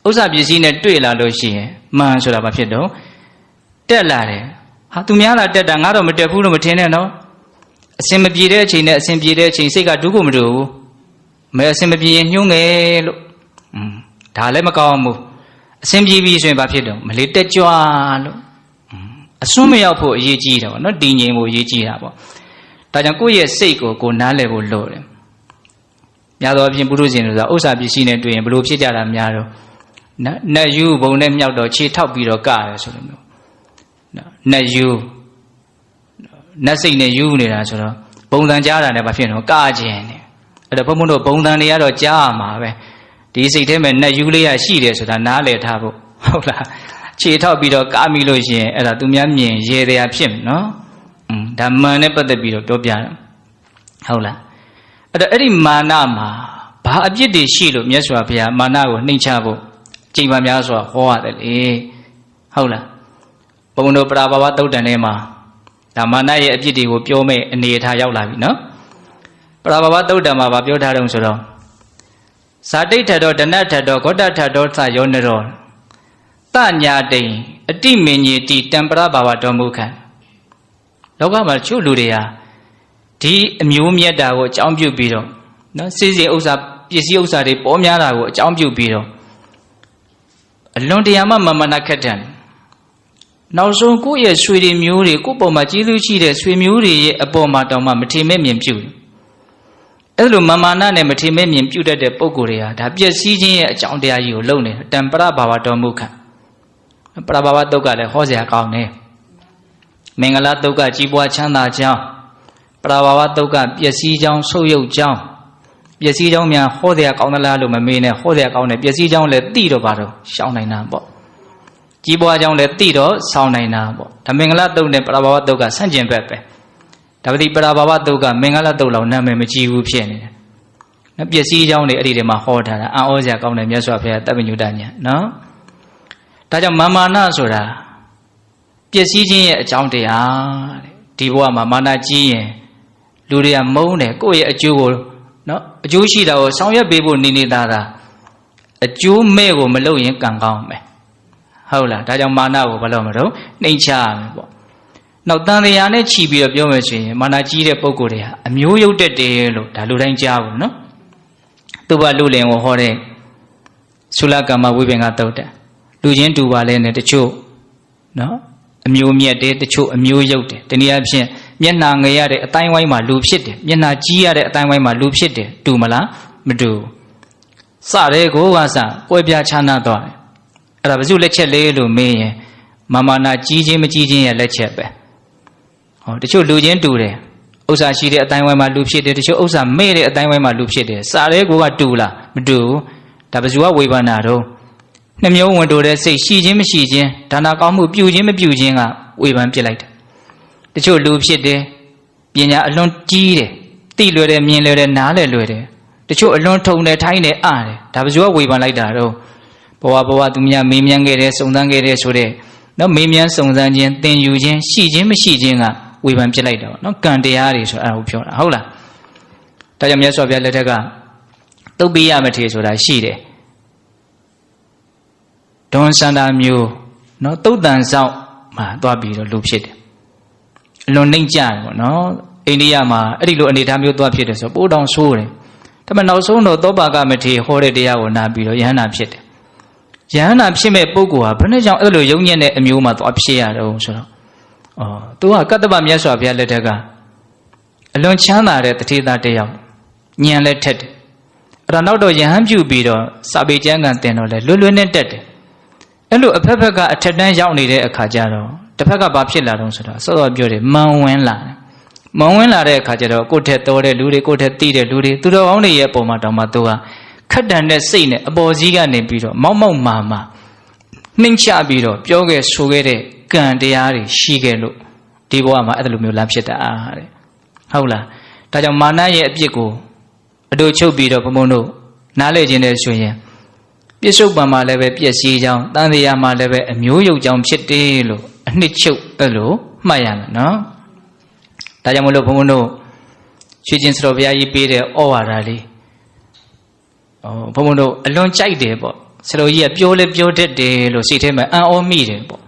ဥစ္စာပစ္စည်းနဲ့တွေ့လာလို့ရှိရင်မှန်ဆိုတာဘာဖြစ်တော့တက်လာတယ်ဟာသူများလာတက်တာငါတော့မတက်ဘူးလို့မထင်နဲ့နော်အစင်မပြေတဲ့အချိန်နဲ့အစင်ပြေတဲ့အချိန်စိတ်ကဒုက္ခမတူဘူးမဲအစင်မပြေရင်ညှိုးငယ်လို့ဒါလည်းမကောင်းဘူးအစင်ပြေပြီဆိုရင်ဘာဖြစ်တော့မလေးတက်ကြွလို့အစွန်းမရောက်ဖို့အရေးကြီးတယ်ပေါ့နော်တည်ငြိမ်ဖို့အရေးကြီးတာပေါ့ဒါကြောင့်ကိုယ့်ရဲ့စိတ်ကိုနားလည်ဖို့လိုတယ်များသောအားဖြင့်ပုထုဇဉ်တို့ဆိုတာဥစ္စာပစ္စည်းနဲ့တွေ့ရင်ဘလို့ဖြစ်ကြတာများတော့နတ်ယူဘုံနဲ့မြောက်တော့ခြေထောက်ပြီးတော့ကရတယ်ဆိုလိုမျိုးနတ်ယူနတ်စိတ်နဲ့ယူနေတာဆိုတော့ပုံစံကြားတာနဲ့ဘာဖြစ်တော့ကခြင်းနဲ့အဲ့တော့ဘုံဘုံတို့ပုံစံတွေကတော့ကြားရမှာပဲဒီစိတ်ထဲမှာနတ်ယူလေးရရှိတယ်ဆိုတာနားလည်ထားဖို့ဟုတ်လားခြေထောက်ပြီးတော့ကားမိလို့ရှိရင်အဲ့ဒါသူများမြင်ရေတရားဖြစ်မယ်နော်ဒါမှန်နဲ့ပတ်သက်ပြီးတော့ပြောပြတယ်ဟုတ်လားအဲ့တော့အဲ့ဒီမာနမှာဘာအပြစ်တွေရှိလို့မြတ်စွာဘုရားမာနကိုနှိမ်ချဖို့ကြိမ်ပါများစွာဟောရတယ်လေဟုတ်လားဘုံတို့ပရာဘာဝသုတ်တန်ထဲမှာဒါမာနရဲ့အပြစ်တွေကိုပြောမဲ့အနေအထားရောက်လာပြီနော်ပရာဘာဝသုတ်တန်မှာဗာပြောထားတော့ဆိုတော့ဇာတိထတောဒနထတောဂေါတထတောသယောနရောတညာတိန်အတိမင်ကြီးတိတံပရဘာဝတော်မူခံလောကမှာချုပ်လူတွေဟာဒီအမျိုးမြတ်တာကိုအကြောင်းပြုပြီးတော့နော်စိစိဥစ္စာပစ္စည်းဥစ္စာတွေပေါ်များတာကိုအကြောင်းပြုပြီးတော့အလွန်တရာမှမမနာခက်တယ်နောက်ဆုံးကိုယ့်ရဲ့ဆွေတွေမျိုးတွေကိုယ့်ပေါ်မှာကျေးဇူးရှိတဲ့ဆွေမျိုးတွေရဲ့အပေါ်မှာတောင်မှမထင်မဲ့မြင်ပြုတယ်အဲ့လိုမမာနနဲ့မထင်မဲ့မြင်ပြုတတ်တဲ့ပုံကိုယ်တွေဟာဒါပျက်စီးခြင်းရဲ့အကြောင်းတရားကြီးကိုလုပ်နေတယ်တံပရဘာဝတော်မူခံပရဘာဝတုတ်ကလည်းဟောစရာကောင်းတယ်မင်္ဂလာတုတ်ကကြီးပွားချမ်းသာကြောင်းပရဘာဝတုတ်ကပျက်စီးကြောင်းဆုတ်ယုတ်ကြောင်းပျက်စီးကြောင်းများဟောစရာကောင်းသလားလို့မမေးနဲ့ဟောစရာကောင်းတယ်ပျက်စီးကြောင်းလည်းသိတော့ပါတော့ရှောင်းနိုင်တာပေါ့ကြီးပွားကြောင်းလည်းသိတော့ဆောင်းနိုင်တာပေါ့ဒါမင်္ဂလာတုတ်နဲ့ပရဘာဝတုတ်ကဆန့်ကျင်ဘက်ပဲဒါပေမဲ့ပရဘာဝတုတ်ကမင်္ဂလာတုတ်လောက်နာမည်မကြီးဘူးဖြစ်နေတယ်နော်ပျက်စီးကြောင်းတွေအဲ့ဒီထဲမှာဟောထားတာအံ့ဩစရာကောင်းတယ်မြတ်စွာဘုရားတပ္ပညုတညာနော်ဒါကြောင့်မာနဆိုတာပျက်စီးခြင်းရဲ့အကြောင်းတရားတဲ့ဒီဘဝမှာမာနကြီးရင်လူတွေကမုန်းတယ်ကိုယ့်ရဲ့အကျိုးကိုနော်အကျိုးရှိတာကိုဆောင်ရွက်ပေးဖို့နေနေသားသားအကျိုးမဲ့ကိုမလုပ်ရင်ကံကောင်းမယ်ဟုတ်လားဒါကြောင့်မာနကိုဘာလို့မလုပ်နှိမ်ချရမယ်ပေါ့နောက်တန်တရားနဲ့ခြီးပြီးတော့ပြောမယ်ဆိုရင်မာနကြီးတဲ့ပုံကိုယ်တွေဟာအမျိုးရုပ်တက်တယ်လို့ဒါလူတိုင်းကြားဘူးနော်သူ့ဘာလူလင်ကိုဟောတဲ့သုလကမ္မဝိပင်္ဂသုတ်တယ်လူချင်းတူပါလဲနဲ့တချို့နော်အမျိုးမြတ်တယ်တချို့အမျိုးရုပ်တယ်တနည်းအားဖြင့်မျက်နှာငယ်ရတဲ့အတိုင်းဝိုင်းမှာလူဖြစ်တယ်မျက်နှာကြီးရတဲ့အတိုင်းဝိုင်းမှာလူဖြစ်တယ်တူမလားမတူစတဲ့ကိုကစကွဲပြားခြားနားသွားတယ်အဲ့ဒါဘယ်သူလက်ချက်လေးလို့မေးရင်မာနာကြီးခြင်းမကြီးခြင်းရဲ့လက်ချက်ပဲဟောတချို့လူချင်းတူတယ်ဥစ္စာရှိတဲ့အတိုင်းဝိုင်းမှာလူဖြစ်တယ်တချို့ဥစ္စာမဲ့တဲ့အတိုင်းဝိုင်းမှာလူဖြစ်တယ်စတဲ့ကိုကတူလားမတူဒါဘယ်သူကဝေဘာနာတော့နှမျိုးဝင်တိုတဲ့စိတ်ရှိခြင်းမရှိခြင်းဒါနာကောင်းမှုပြုခြင်းမပြုခြင်းကဝေဖန်ပြစ်လိုက်တယ်တချို့လူဖြစ်တယ်ပညာအလွန်ကြီးတယ်သိလွယ်တယ်မြင်လွယ်တယ်နားလည်လွယ်တယ်တချို့အလွန်ထုံတယ်ထိုင်းတယ်အားတယ်ဒါဘယ်သူကဝေဖန်လိုက်တာတော့ဘဝသူများမေးမြန်းခဲ့တယ်စုံစမ်းခဲ့တယ်ဆိုတဲ့နော်မေးမြန်းစုံစမ်းခြင်းသင်ယူခြင်းရှိခြင်းမရှိခြင်းကဝေဖန်ပြစ်လိုက်တာပေါ့နော်ကံတရားတွေဆိုအဲ့ဒါကိုပြောတာဟုတ်လားဒါကြောင့်မြတ်စွာဘုရားလက်ထက်ကသုတ်ပိယမထေရဆိုတာရှိတယ်ဒွန်စန္ဒာမျိုးနော်သုတ်တန်ဆောင်မှာသွားပြီးတော့လူဖြစ်တယ်အလွန်နှိမ့်ကြတယ်ပေါ့နော်အိန္ဒိယမှာအဲ့ဒီလိုအနေထားမျိုးသွားဖြစ်တယ်ဆိုပိုးတောင်ဆိုးတယ်ဒါပေမဲ့နောက်ဆုံးတော့သောပါကမထေရဟောတဲ့တရားကိုနာပြီးတော့ယဟန္တာဖြစ်တယ်ယဟန္တာဖြစ်မဲ့ပုဂ္ဂိုလ်ဟာဘယ်နဲ့ကြောင့်အဲ့လိုယုံညံ့တဲ့အမျိုးမှာသွားဖြစ်ရတော့ဆိုတော့သူကကတ္တပမြတ်စွာဘုရားလက်ထက်ကအလွန်ချမ်းသာတဲ့တထေသားတစ်ယောက်ဉာဏ်လည်းထက်တယ်အဲ့ဒါနောက်တော့ယဟန်ပြုပြီးတော့စာပေကျမ်းဂန်သင်တော့လဲလွယ်လွယ်နဲ့တက်တယ်အဲ့လိုအဖက်ဖက်ကအထက်တန်းရောက်နေတဲ့အခါကျတော့တစ်ဖက်ကဘာဖြစ်လာတော့ဆိုတော့စောစောပြောတယ်မန်ဝင်လာတယ်မန်ဝင်လာတဲ့အခါကျတော့ကိုယ့်ထက်တော်တဲ့လူတွေကိုယ့်ထက်တီးတဲ့လူတွေသူတော်ကောင်းတွေရဲ့အပေါ်မှာတောင်မှသူကခက်တန်တဲ့စိတ်နဲ့အပေါ်ကြီးကနေပြီးတော့မောက်မောက်မာမာနှိမ့်ချပြီးတော့ပြောခဲ့ဆိုခဲ့တဲ့ကံတရားတွေရှိခဲ့လို့ဒီဘဝမှာအဲ့လိုမျိုးလာဖြစ်တာတဲ့ဟုတ်လားဒါကြောင့်မာနရဲ့အပြစ်ကိုအတူချုပ်ပြီးတော့ဘုံဘုံတို့နားလည်ခြင်းနဲ့ဆိုရင်ပြစ္ဆုတ်ပံမှာလည်းပဲပျက်စီးကြောင်းတန်တရားမှာလည်းပဲအမျိုးယုတ်ကြောင်းဖြစ်တယ်လို့အနှစ်ချုပ်အဲ့လိုမှတ်ရမယ်နော် ဒါကြောင့်မလို့ဘုန်းဘုန်းတို့ရွှေကျင်စတော်ဘုရားကြီးပေးတဲ့ဩဝါဒလေးဘုန်းဘုန်းတို့အလွန်ကြိုက်တယ်ပေါ့ဆရာကြီးကပြောလဲပြောတတ်တယ်လို့စိတ်ထဲမှာအံ့ဩမိတယ်ပေါ့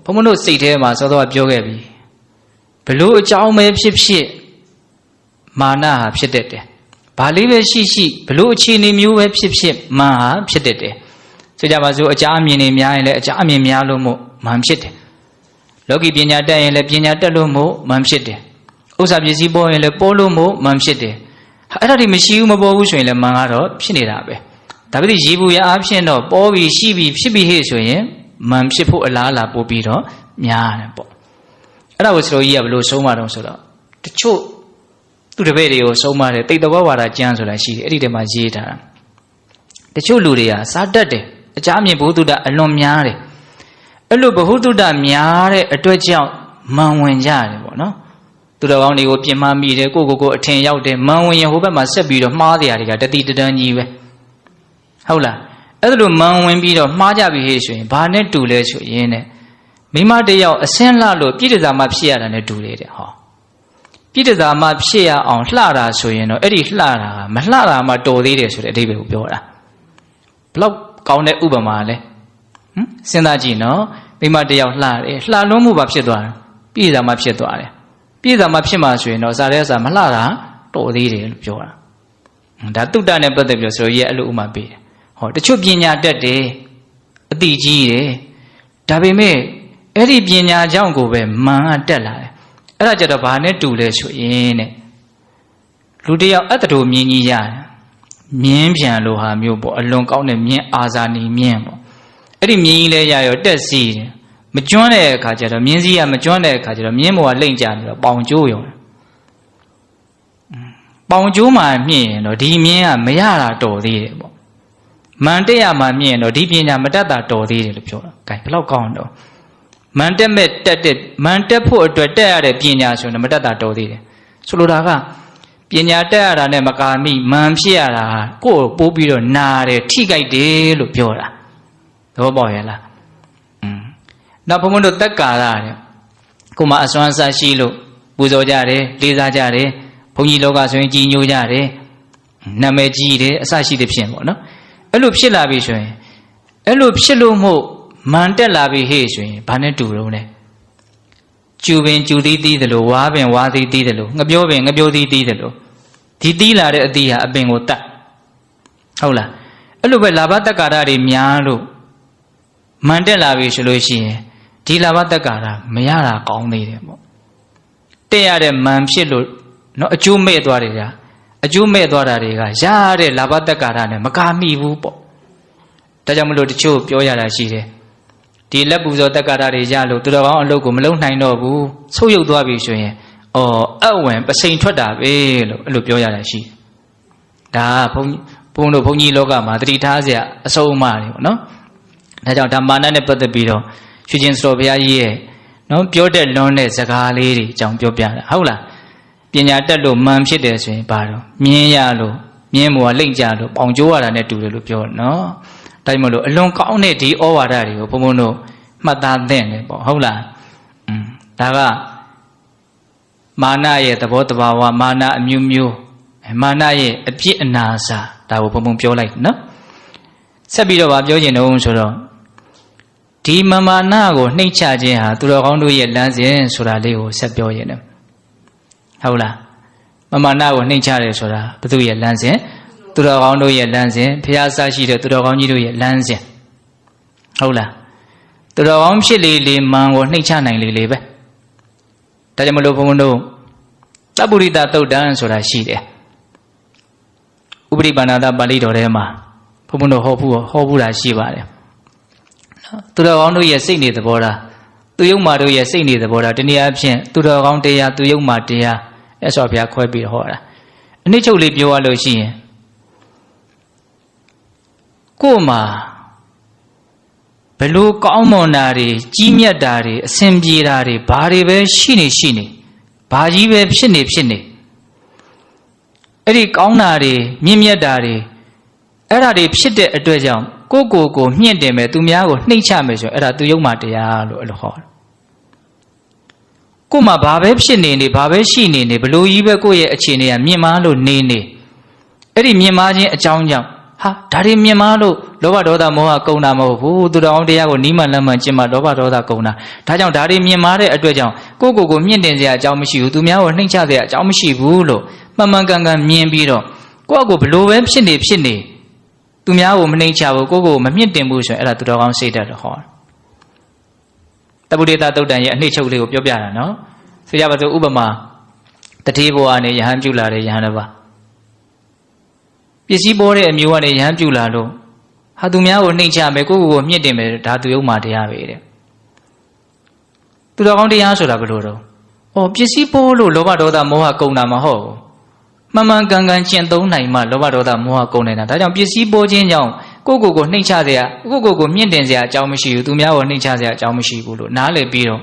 ဘုန်းဘုန်းတို့စိတ်ထဲမှာစောစောကပြောခဲ့ပြီဘလို့အကြောင်းပဲဖြစ်ဖြစ်မာနဟာဖြစ်တတ်တယ်ဘာလေးပဲရှိရှိဘလို့အခြေအနေမျိုးပဲဖြစ်ဖြစ်မာန်ဟာဖြစ်တတ်တယ်ဆိုကြပါစို့အကြအမြင်တွေများရင်လည်းအကြအမြင်များလို့မို့မာန်ဖြစ်တယ်လောကီပညာတတ်ရင်လည်းပညာတတ်လို့မို့မာန်ဖြစ်တယ်ဥစ္စာပစ္စည်းပေါ်ရင်လည်းပေါ်လို့မို့မာန်ဖြစ်တယ်အဲ့ဒါတွေမရှိဘူးမပေါ်ဘူးဆိုရင်လည်းမာန်ကတော့ဖြစ်နေတာပဲဒါပေမဲ့ရေဘူးရအားဖြင့်တော့ပေါ်ပြီးရှိပြီးဖြစ်ပြီးဟဲ့ဆိုရင်မာန်ဖြစ်ဖို့အလားအလာပို့ပြီးတော့များတယ်ပေါ့အဲ့ဒါကိုဆရာကြီးကဘယ်လိုဆုံးမတော့ဆိုတော့တချို့သူတပည့်တွေကိုဆုံးမတယ်တိတ်တဘောဝါဒကျမ်းဆိုတာရှိတယ်အဲ့ဒီထဲမှာရေးထားတာတချို့လူတွေကစားတတ်တယ်အကြအမြင်ဘုဟုတုတအလွန်များတယ်အဲ့လိုဘုဟုတုတများတဲ့အတွက်ကြောင့်မာန်ဝင်ကြတယ်ပေါ့နော်သူတော်ကောင်းတွေကိုပြင်မမိတယ်ကိုအထင်ရောက်တယ်မာန်ဝင်ရင်ဟိုဘက်မှာဆက်ပြီးတော့မှားတရားတွေကတတိတန်းကြီးပဲဟုတ်လားအဲ့လိုမာန်ဝင်ပြီးတော့မှားကြပြီဟေ့ဆိုရင်ဘာနဲ့တူလဲဆိုရင်တဲ့မိမတယောက်အစင်းလှလို့ပြည့်တစားမှဖြစ်ရတာနဲ့တူလေတဲ့ဟောပြည့်တစားမှဖြစ်ရအောင်လှတာဆိုရင်တော့အဲ့ဒီလှတာကမလှတာမှတော်သေးတယ်ဆိုတဲ့အဓိပ္ပာယ်ကိုပြောတာဘလောက်ကောင်းတဲ့ဥပမာလဲစဉ်းစားကြည့်နော်မိမတယောက်လှတယ်လှလွန်းမှုပါဖြစ်သွားတယ်ပြည့်တစားမှဖြစ်သွားတယ်ပြည့်တစားမှဖြစ်မှဆိုရင်တော့စားတဲ့စားမလှတာတော်သေးတယ်လို့ပြောတာဒါတုတ္တနဲ့ပတ်သက်ပြီးဆိုရင်အဲ့လိုဥပမာပေးတယ်ဟောတချို့ပညာတတ်တယ်အတိကြီးတယ်ဒါပေမဲ့အဲ့ဒီပညာကြောင့်ကိုပဲမာန်ကတက်လာတယ်အဲ့ဒါကြတော့ဘာနဲ့တူလဲဆိုရင်တဲ့လူတယောက်အတ္တတို့မြင်ကြီးရတယ်မြင်းပြန်လိုဟာမျိုးပေါ့အလွန်ကောင်းတဲ့မြင်းအာဇာနီမြင်းပေါ့အဲ့ဒီမြင်းကြီးလဲရရောတက်စီတယ်မကျွမ်းတဲ့အခါကျတော့မြင်းစည်းကမကျွမ်းတဲ့အခါကျတော့မြင်းဘောကလိမ့်ကြနေတော့ပေါင်ကျိုးရောပေါင်ကျိုးမှမြင့်ရင်တော့ဒီမြင်းကမရတာတော်သေးတယ်ပေါ့မန်တက်ရမှမြင့်ရင်တော့ဒီပညာမတတ်တာတော်သေးတယ်လို့ပြောတာ။ကဲဘယ်လောက်ကောင်းတော့မန်တက်မဲ့တက်တဲ့မန်တက်ဖို့အတွက်တက်ရတဲ့ပညာဆိုရင်မတတ်တာတော်သေးတယ်။ဆိုလိုတာကပညာတက်ရတာနဲ့မကာမိမန်ဖြစ်ရတာကိုယ်ပိုးပြီးတော့နာတယ်ထိကြိုက်တယ်လို့ပြောတာ။သဘောပေါက်ရဲ့လား။နောက်ဘုန်းဘုန်းတို့တက်ကာရတဲ့ကိုမအစွမ်းစားရှိလို့ပူဇော်ကြတယ်လေးစားကြတယ်ဘုန်းကြီးလောကဆိုရင်ကြီးညိုကြတယ်နာမည်ကြီးတယ်အစရှိတဲ့ဖြင့်ပေါ့နော်အဲ့လိုဖြစ်လာပြီဆိုရင်အဲ့လိုဖြစ်လို့မို့မန်တက်လာပြီဟေ့ဆိုရင်ဘာနဲ့တူတော့လဲကျူပင်ကျူသီးသီးတယ်လို့ဝါပင်ဝါသီးသီးတယ်လို့ငပြောပင်ငပြောသီးသီးတယ်လို့ဒီသီးလာတဲ့အသီးဟာအပင်ကိုတတ်ဟုတ်လားအဲ့လိုပဲလာဘတက္ကာရတွေများလို့မန်တက်လာပြီဆိုလို့ရှိရင်ဒီလာဘတက္ကာရမရတာကောင်းသေးတယ်ပေါ့တက်ရတဲ့မန်ဖြစ်လို့နော်အကျိုးမဲ့သွားတယ်ကြာအကျိုးမဲ့သွားတာတွေကရတဲ့လာဘတက္ကာရနဲ့မကာမိဘူးပေါ့ဒါကြောင့်မလို့တချို့ပြောရတာရှိတယ်ဒီလက်ပူဇော်တက္ကာရတွေရလို့သူတော်ကောင်းအလုပ်ကိုမလုပ်နိုင်တော့ဘူးဆုတ်ယုတ်သွားပြီဆိုရင်အဝင်ပစိန်ထွက်တာပဲလို့အဲ့လိုပြောရတာရှိဒါဘုန်းတို့ဘုန်းကြီးလောကမှာတတိထားเสียအဆုံးအမတွေပေါ့နော်ဒါကြောင့်ဓမ္မနာနဲ့ပတ်သက်ပြီးတော့ရွှေကျင်စတော်ဘုရားကြီးရဲ့နော်ပြောတဲ့လွန်တဲ့စကားလေးတွေအကြောင်းပြောပြတာဟုတ်လားပညာတက်လို့မှန်ဖြစ်တယ်ဆိုရင်ဘာတော့မြင်းရလို့မြင်းမောလိမ့်ကြလို့ပေါင်ကျိုးရတာနဲ့တူတယ်လို့ပြောနော်ဒါမှမဟုတ်အလွန်ကောင်းတဲ့ဒီဩဝါဒတွေကိုဘုံဘုံတို့မှတ်သားသင့်တယ်ပေါ့ဟုတ်လားဒါကမာနရဲ့သဘောတဘာဝမာနအမျိုးမျိုးမာနရဲ့အပြစ်အနာစာဒါကိုဘုံဘုံပြောလိုက်နော်ဆက်ပြီးတော့ဗာပြောကျင်တော့ဆိုတော့ဒီမာနကိုနှိမ့်ချခြင်းဟာသူတော်ကောင်းတို့ရဲ့လမ်းစဉ်ဆိုတာလေးကိုဆက်ပြောရင်လည်းဟုတ်လားမာနကိုနှိမ့်ချတယ်ဆိုတာဘသူရဲ့လမ်းစဉ်သူတော်ကောင်းတို့ရဲ့လမ်းစဉ်ဖျားစားရှိတဲ့သူတော်ကောင်းကြီးတို့ရဲ့လမ်းစဉ်ဟုတ်လားသူတော်ကောင်းဖြစ်လေလေမန်ကိုနှိမ့်ချနိုင်လေလေပဲဒါကြောင့်မလို့ဘုန်းဘုန်းတို့သဗ္ဗုရိတသုတ်တံဆိုတာရှိတယ်ဥပရိပါဏာတပါဠိတော်ထဲမှာဘုန်းဘုန်းတို့ဟောဘူးတာရှိပါတယ်သူတော်ကောင်းတို့ရဲ့စိတ်နေသဘောထားသူယုံမာတို့ရဲ့စိတ်နေသဘောထားတနည်းအားဖြင့်သူတော်ကောင်းတရားသူယုံမာတရားအဲ့ဆိုဘုရားခွဲပြီးဟောတာအနည်းချုပ်လေးပြောရလို့ရှိရင်ကိုယ်မှာဘလို့ကောင်းမွန်တာတွေကြီးမြတ်တာတွေအစဉ်ပြေတာတွေဘာတွေပဲရှိနေဘာကြီးပဲဖြစ်နေအဲ့ဒီကောင်းတာတွေမြင့်မြတ်တာတွေအဲ့ဒါတွေဖြစ်တဲ့အတွက်ကြောင့်ကိုမြင့်တင်မယ်သူများကိုနှိမ့်ချမယ်ဆိုရင်အဲ့ဒါသူယုံမာတရားလို့အဲ့လိုဟောတယ် ကိုမှဘာပဲဖြစ်နေနေဘာပဲရှိနေနေဘလို့ကြီးပဲကိုယ့်ရဲ့အခြေအနေကမြင်မာလို့နေနေအဲ့ဒီမြင်မာခြင်းအကြောင်းကြောင့်ဟာဒါတွေမြင်မာလို့လောဘဒေါသမောဟကုန်တာမဟုတ်ဘူးသူတော်အောင်တရားကိုနီးမှန်လမ်းမှန်ကျင့်မှလောဘဒေါသကုန်တာဒါကြောင့်ဒါတွေမြင်မာတဲ့အတွက်ကြောင့်ကိုမြင့်တင်စရာအကြောင်းမရှိဘူးသူများကိုနှိမ့်ချစရာအကြောင်းမရှိဘူးလို့မှန်မှန်ကန်ကန်မြင်ပြီးတော့ကိုဘလို့ပဲဖြစ်နေသူများကိုမနှိမ့်ချဘူးကိုမမြင့်တင်ဘူးဆိုရင်အဲ့ဒါသူတော်ကောင်းစိတ်ဓာတ်တော့ဟောတပုဒ္ဒေတာတုတ်တန်ရဲ့အနှစ်ချုပ်လေးကိုပြောပြတာနော်ဆိုကြပါစို့ဥပမာတတိဘောကနေယဟန်ပြုလာတဲ့ယဟန်တစ်ပါးပစ္စည်းပေါ်တဲ့အမျိုးကနေယဟန်ပြုလာလို့ဟာသူများကိုနှိမ့်ချမယ်ကိုမြင့်တင်မယ်ဒါသူယုံမှတရားပဲတဲ့သူတော်ကောင်းတရားဆိုတာဘယ်လိုတော့ပစ္စည်းပေါ်လို့လောဘဒေါသမောဟကုန်တာမဟုတ်ဘူးမှန်မှန်ကန်ကန်ကျင့်သုံးနိုင်မှလောဘဒေါသမောဟကုန်နေတာဒါကြောင့်ပစ္စည်းပေါ်ခြင်းကြောင့်ကိုနှိမ့်ချစရာကိုမြင့်တင်စရာအကြောင်းမရှိဘူးသူများကိုနှိမ့်ချစရာအကြောင်းမရှိဘူးလို့နားလည်ပြီးတော့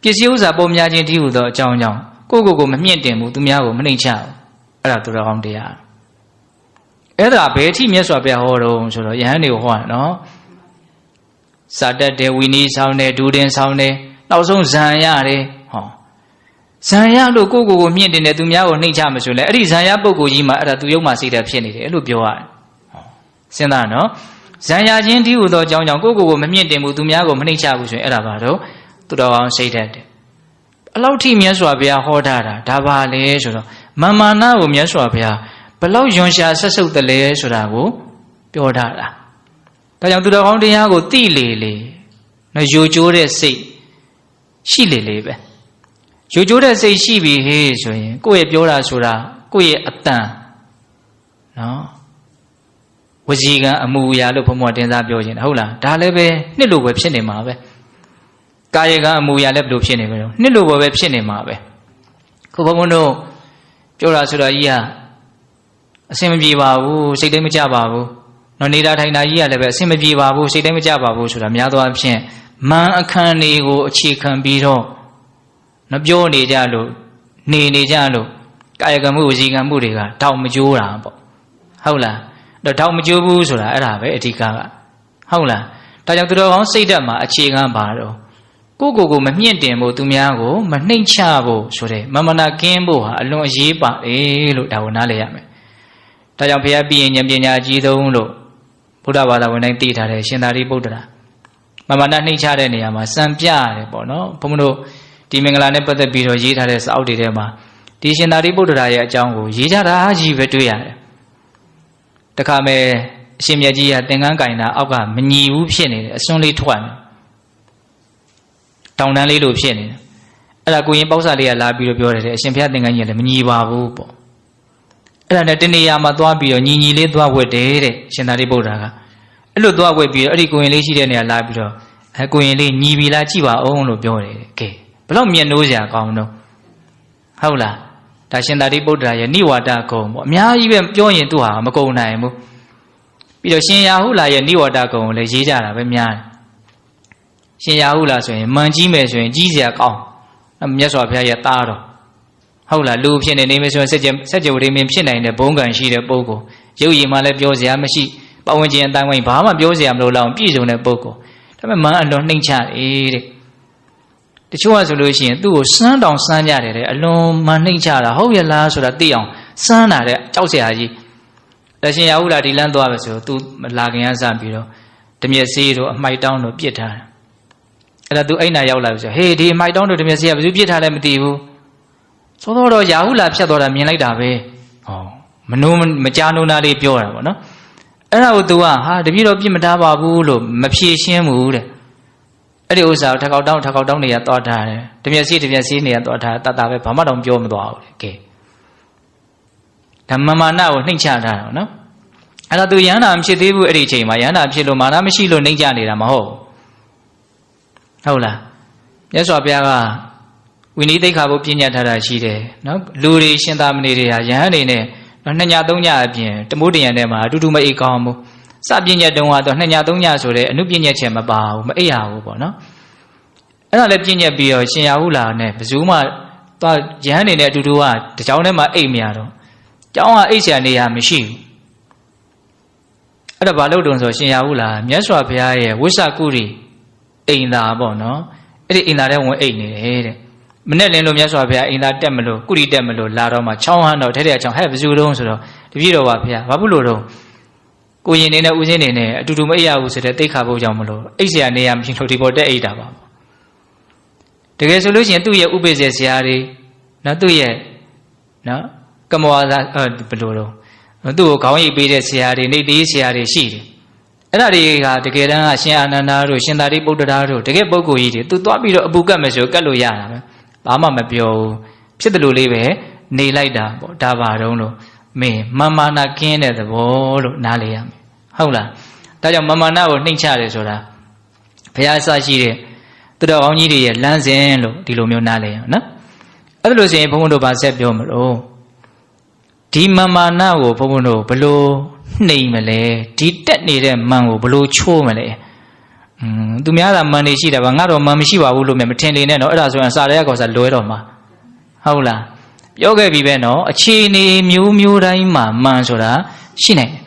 ပစ္စည်းဥစ္စာပေါ်များခြင်းတည်းဟူသောအကြောင်းကြောင့်ကိုမမြင့်တင်ဘူးသူများကိုမနှိမ့်ချဘူးအဲ့ဒါသူတော်ကောင်းတရားအဲ့ဒါဘယ်အထိမြတ်စွာဘုရားဟောတော့ဆိုတော့ယဟန်တွေကိုဟောတာနော်စာတတ်တယ်ဝီနည်းဆောင်တယ်ဒူတင်ဆောင်တယ်နောက်ဆုံးဇံရတယ်ဇံရလို့ကိုမြင့်တင်တယ်သူများကိုနှိမ့်ချမဆိုလဲအဲ့ဒီဇံရပုဂ္ဂိုလ်ကြီးမှာအဲ့ဒါသူယုံမှစိတ်ဓာတ်ဖြစ်နေတယ်အဲ့လိုပြောရတယ်စဉ်းစားနော်ဇံရခြင်းတည်းဟူသောအကြောင်းကြောင့်ကိုမမြင့်တင်ဘူးသူများကိုမနှိမ့်ချဘူးဆိုရင်အဲ့ဒါပါတော့သူတော်ကောင်းစိတ်ဓာတ်တယ်အလောက်ထိမြတ်စွာဘုရားဟောထားတာဒါပါလေဆိုတော့မာနကိုမြတ်စွာဘုရားဘလောက်ယွန်ရှာဆက်ဆုပ်တယ်လဲဆိုတာကိုပြောထားတာဒါကြောင့်သူတော်ကောင်းတရားကိုသိလေနော်ယိုကျိုးတဲ့စိတ်ရှိလေပဲယိုကျိုးတဲ့စိတ်ရှိပြီဟေးဆိုရင်ကိုယ့်ရဲ့ပြောတာဆိုတာကိုယ့်ရဲ့အတန်နော်ဝစီကံအမှုအရာလို့ဘုံဘတင်စားပြောခြင်းဟုတ်လားဒါလည်းပဲနှစ်လိုပဲဖြစ်နေမှာပဲကာယကံအမှုအရာလည်းဘယ်လိုဖြစ်နေမလဲနှစ်လိုပဲဖြစ်နေမှာပဲခုဘုံတို့ပြောတာဆိုတာကြီးကအဆင်မပြေပါဘူးစိတ်တိုင်းမကြပါဘူးနော်နေတာထိုင်တာကြီးကလည်းပဲအဆင်မပြေပါဘူးစိတ်တိုင်းမကြပါဘူးဆိုတာများသောအားဖြင့်မန်အခန်းတွေကိုအခြေခံပြီးတော့နော်ပြောနေကြလို့နေကြလို့ကာယကံမှုဝစီကံမှုတွေကတောင်မကျိုးတာပေါ့ဟုတ်လားတော့တောင်မကျိုးဘူးဆိုတာအဲ့ဒါပဲအဓိကဟုတ်လားဒါကြောင့်သူတော်ကောင်းစိတ်ဓာတ်မှာအခြေခံပါတော့ကိုမမြင့်တင်ဖို့သူများကိုမနှိမ့်ချဖို့ဆိုတဲ့မနာကင်းဖို့ဟာအလွန်အရေးပါတယ်လို့ဒါကိုနားလည်ရမယ်ဒါကြောင့်ဘုရားပြည့်ရင်ဉာဏ်ပညာအကြီးဆုံးလို့ဘုရားဘာသာဝင်တိုင်းသိထားတယ်ရှင်သာရိပုတ္တရာမနာနှိမ့်ချတဲ့နေရာမှာစံပြရတယ်ပေါ့နော်ဘုန်းတို့ဒီမင်္ဂလာနဲ့ပတ်သက်ပြီးတော့ရေးထားတဲ့စာအုပ်တွေထဲမှာဒီရှင်သာရိပုတ္တရာရဲ့အကြောင်းကိုရေးကြတာကြီးပဲတွေ့ရတယ်တခါမဲ့အရှင်မြတ်ကြီးကသင်္ကန်းကင်တာအောက်ကမညီဘူးဖြစ်နေတယ်အစွန်းလေးထွက်နေတောင်တန်းလေးလိုဖြစ်နေတယ်အဲ့ဒါကိုရင်ပေါက်စာလေးကလာပြီးတော့ပြောတယ်အရှင်ဘုရားသင်္ကန်းကြီးကလည်းမညီပါဘူးပေါ့အဲ့ဒါနဲ့တနေရာမှာသွားပြီးတော့ညီလေးသွားဝတ်တယ်တဲ့ရှင်သာရိပုတ္တရာကအဲ့လိုသွားဝတ်ပြီးတော့အဲ့ဒီကိုရင်လေးရှိတဲ့နေရာလာပြီးတော့ကိုရင်လေးညီပြီလားကြည့်ပါအောင်လို့ပြောတယ်ကဲဘလောက်မြတ်နိုးစရာကောင်းတော့ဟုတ်လားဒါရှင်သာရိပုတ္တရာရဲ့နိဝါဒဂုံပေါ့အများကြီးပဲပြောရင်သူဟာမကုန်နိုင်ဘူးပြီးတော့ရှင်ရာဟုလာရဲ့နိဝါဒဂုံကိုလည်းရေးကြတာပဲများတယ်ရှင်ရာဟုလာဆိုရင်မန်ကြီးမယ်ဆိုရင်ကြီးစရာကောင်းမြတ်စွာဘုရားရဲ့သားတော်ဟုတ်လားလူဖြစ်နေမယ်ဆိုရင်စัจ java ရင်းမင်းဖြစ်နိုင်တဲ့ဘုံကံရှိတဲ့ပုဂ္ဂိုလ်ရုပ်ရည်မှလည်းပြောစရာမရှိပဝန်းကျင်အတိုင်းဝိုင်းဘာမှပြောစရာမလိုလောက်ပြည့်စုံတဲ့ပုဂ္ဂိုလ်ဒါပေမဲ့မန်အလွန်နှိမ့်ချတယ်တဲ့တချို့ကဆိုလို့ရှိရင်သူ့ကိုစမ်းတောင်စမ်းကြတယ်တဲ့အလွန်မနှိမ့်ချတာဟုတ်ရလားဆိုတာသိအောင်စမ်းတာတဲ့ကြောက်စရာကြီးတရှင်ရဟုလာဒီလန်းသွားပဲဆိုသူလာခင်ကစပြီးတော့ဓမြက်စေးတို့အမိုက်တောင်းတို့ပြစ်ထားတယ်အဲ့ဒါသူအိမ်နာရောက်လာပြီဆိုဟေးဒီအမိုက်တောင်းတို့ဓမြက်စေးကဘယ်သူပြစ်ထားလဲမသိဘူးသို့တော့ရာဟုလာဖြတ်သွားတာမြင်လိုက်တာပဲဟောမကြားနိုးနာလေးပြောတာပေါ့နော်အဲ့ဒါကိုသူကဟာတပြည့်တော့ပြစ်မထားပါဘူးလို့မဖြေရှင်းဘူးတဲ့အဲ့ဒီဥစ္စာကိုထကောက်တောင်းနေရသွားထားတယ်ဓမြက်စေးနေရသွားထားတတ်တာပဲဘာမှတော့ပြောမသွားဘူးကဲဓမ္မမာနကိုနှိမ့်ချထားတာနော်အဲ့ဒါသူယန္တာမဖြစ်သေးဘူးအဲ့ဒီအချိန်မှာယန္တာဖြစ်လို့မာနမရှိလို့နှိမ့်ချနေတာမဟုတ်ဟုတ်လားမြတ်စွာဘုရားကဝိနည်းသိက္ခာပုပညာထားတာရှိတယ်နော်လူတွေရှင်သာမဏေတွေဟာယဟန်နေနဲ့နှစ်ညသုံးညအပြင်တမိုးတရံထဲမှာအတူတူမအိပ်ကောင်းဘူးစပညာတုံးကတော့နှစ်ညသုံးညဆိုတဲ့အနုပညာချက်မပါဘူးမအိပ်ရဘူးပေါ့နော်အဲ့ဒါလည်းပြည့်ညက်ပြီးတော့ရှင်ရာဟုလာနဲ့ဘယ်သူမှသွားယဟန်နေနဲ့အတူတူကတကြောင်ထဲမှာအိပ်မရတော့ကျောင်းကအိပ်ဆရာနေရမရှိဘူးအဲ့ဒါဘာလို့တုံဆိုရှင်ရာဟုလာမြတ်စွာဘုရားရဲ့ဝိသကုရိအိမ်သာပေါ့နော်အဲ့ဒီအိမ်သာထဲဝင်အိပ်နေတယ်တဲ့ မနဲ့လင်းလို့မြတ်စွာဘုရားအိမ်သာတက်မလို့ကုရီတက်မလို့လာတော့မှချောင်းဟန်းတော့ထဲထဲချောင်းဟဲ့ဘယ်သူတုံးဆိုတော့တပည့်တော်ပါဘုရားဘာဖြစ်လို့တော့ကိုရင်နေနဲ့ဦးစင်းနေနဲ့အတူတူမအိပ်ရဘူးဆိုတဲ့တိတ်ခါဖို့ကြောင့်မလို့အိပ်เสียနေရမရှိလို့ဒီပေါ်တက်အိပ်တာပါတကယ်ဆိုလို့ရှိရင်သူ့ရဲ့ဥပိ္ပဇေဆရာတွေနော်သူ့ရဲ့နော်ကမောသာဘယ်လိုတော့သူ့ကိုခေါင်းရိပ်ပေးတဲ့ဆရာတွေနေသေးဆရာတွေရှိတယ်အဲ့ဒါတွေကတကယ်တမ်းကရှင်အာနန္ဒာတို့ရှင်သာရိပုတ္တရာတို့တကယ်ပုဂ္ဂိုလ်ကြီးတွေသူသွားပြီးတော့အပူကတ်မယ်ဆိုကတ်လို့ရတာပဲဘာမှမပြောဘူးဖြစ်တယ်လို့လေးပဲနေလိုက်တာပေါ့ဒါပါတော့လို့မင်းမာနကင်းတဲ့သဘောလို့နားလေရမယ်ဟုတ်လားဒါကြောင့်မာနကိုနှိမ့်ချတယ်ဆိုတာဘုရားဆရှိတဲ့သူတော်ကောင်းကြီးတွေရဲ့လမ်းစဉ်လို့ဒီလိုမျိုးနားလေရအောင်နော်အဲ့ဒါလို့ဆိုရင်ဘုန်းဘုန်းတို့ဗာဆက်ပြောမလို့ဒီမာနကိုဘုန်းဘုန်းတို့ဘလို့နှိမ့်မလဲဒီတက်နေတဲ့မန်ကိုဘလို့ချိုးမလဲသူများကမန်နေရှိတာပါငါတော့မန်မရှိပါဘူးလို့မြင်မထင်နေနဲ့နော်အဲ့ဒါဆိုရင်စာရဲကောစာလွဲတော့မှာဟုတ်လားပြောခဲ့ပြီပဲနော်အခြေအနေမျိုးမျိုးတိုင်းမှာမန်ဆိုတာရှိနိုင်တယ်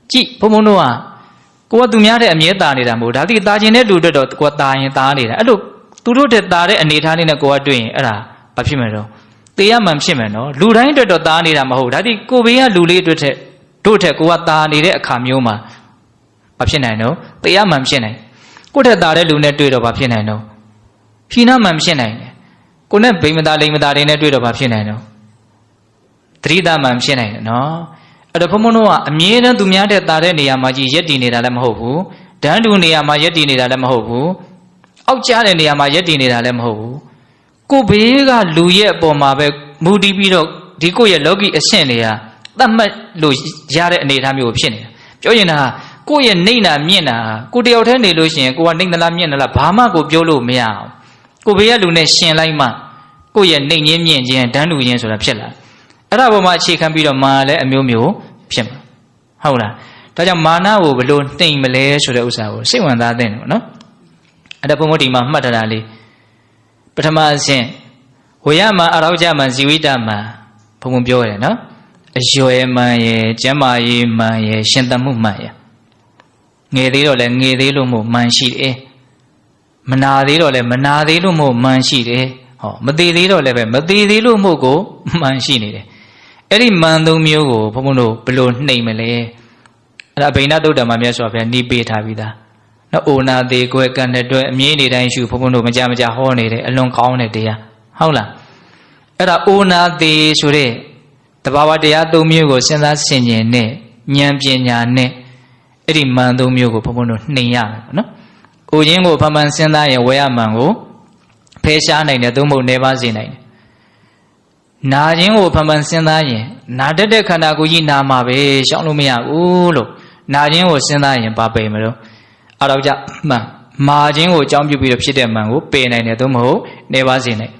ကြည့်ဘုံဘုံတို့ကကိုကသူများတဲ့အမြဲတာနေတာမဟုတ်ဒါတိတာကျင်တဲ့လူတွေတော့ကိုကတာရင်တာနေတာအဲ့လိုသူတို့တဲ့တာတဲ့အနေထားလေးနဲ့ကိုကတွေ့ရင်အဲ့ဒါဘာဖြစ်မလဲတော့တေးရမှန်ဖြစ်မယ်နော်လူတိုင်းအတွက်တော့တာနေတာမဟုတ်ဒါတိကိုဘေးကလူလေးအတွက်ထက်တို့ထက်ကိုကတာနေတဲ့အခါမျိုးမှာဘာဖြစ်နိုင်တော့တေးရမှန်ဖြစ်နိုင်ကိုထက်တာတဲ့လူနဲ့တွေ့တော့ဘာဖြစ်နိုင်တော့ဖြီးနှမှန်ဖြစ်နိုင်တယ်ကိုနဲ့ဗိမသာလိမ္မသာတွေနဲ့တွေ့တော့ဘာဖြစ်နိုင်တော့သတိသားမှန်ဖြစ်နိုင်တယ်နော်အဲ့တော့ဘုံဘုံတို့ကအမြဲတမ်းသူများတဲ့တာတဲ့နေရာမှာကြီးရက်တည်နေတာလည်းမဟုတ်ဘူးဒန်းတူနေရာမှာရက်တည်နေတာလည်းမဟုတ်ဘူးအောက်ကျတဲ့နေရာမှာရက်တည်နေတာလည်းမဟုတ်ဘူးကိုဘေးကလူရဲ့အပေါ်မှာပဲမူတည်ပြီးတော့ဒီကိုရဲ့လောကီအဆင့်တွေကသတ်မှတ်လို့ရတဲ့အနေအထားမျိုးဖြစ်နေတာပြောရင်ဒါကိုရဲ့နှိမ့်တာမြင့်တာကိုတယောက်တည်းနေလို့ရှိရင်ကိုကနှိမ့်သလားမြင့်သလားဘာမှကိုပြောလို့မရအောင်ကိုဘေးကလူနဲ့ရှင်လိုက်မှကိုရဲ့နှိမ့်ခြင်းမြင့်ခြင်းဒန်းတူခြင်းဆိုတာဖြစ်လာအဲ့ဒါပေါ်မှာအခြေခံပြီးတော့မာလည်းအမျိုးမျိုးဖြစ်မှာဟုတ်လားဒါကြောင့်မာနကိုဘယ်လိုနှိမ့်မလဲဆိုတဲ့ဥစ္စာကိုစိတ်ဝင်စားသင့်တယ်နော်အဲ့ဒါဘုံဘုံဒီမှာမှတ်ထားတာလေးပထမအဆင့်ဝေယမအရောကြမဇီဝိတမဘုံဘုံပြောရတယ်နော်အရွယ်မှန်ရဲ့ကျမ်းမာရေးမှန်ရဲ့ရှင်သန်မှုမှန်ရဲ့ငယ်သေးတော့လည်းငယ်သေးလို့မို့မှန်ရှိတယ်မနာသေးတော့လည်းမနာသေးလို့မို့မှန်ရှိတယ်ဟောမသေးသေးတော့လည်းပဲမသေးသေးလို့မို့ကိုမှန်ရှိနေတယ်အဲ့ဒီမှန်သုံးမျိုးကိုဘုံဘုံတို့ဘယ်လိုနှိမ့်မလဲအဲ့ဒါဗိဏသုတ်တံမှာမြတ်စွာဘုရားနှီးပေးထားပြီးသားနော်အိုနာသေးကွယ်ကံတဲ့အတွက်အမြင်နေတိုင်းရှုဘုံဘုံတို့မကြမကြဟောနေတယ်အလွန်ကောင်းတဲ့တရားဟုတ်လားအဲ့ဒါအိုနာသေးဆိုတဲ့တဘာဝတရားသုံးမျိုးကိုစဉ်းစားဆင်ခြင်နဲ့ဉာဏ်ပညာနဲ့အဲ့ဒီမှန်သုံးမျိုးကိုဘုံဘုံတို့နှိမ့်ရမယ်နော်အိုခြင်းကိုဖမှန်စဉ်းစားရင်ဝေယမှန်ကိုဖယ်ရှားနိုင်တယ်သို့မဟုတ်နေပါစေနိုင်တယ်နာခြင်းကိုဖမှန်စဉ်းစားရင်နာတတ်တဲ့ခန္ဓာကိုယ်ကြီးနာမှာပဲရှောင်လို့မရဘူးလို့နာခြင်းကိုစဉ်းစားရင်ဘာပယ်မလို့အဲ့တော့ကြမှန်မာခြင်းကိုအကြောင်းပြုပြီးတော့ဖြစ်တဲ့မှန်ကိုပယ်နိုင်တယ်သို့မဟုတ်နေပါစေနိုင်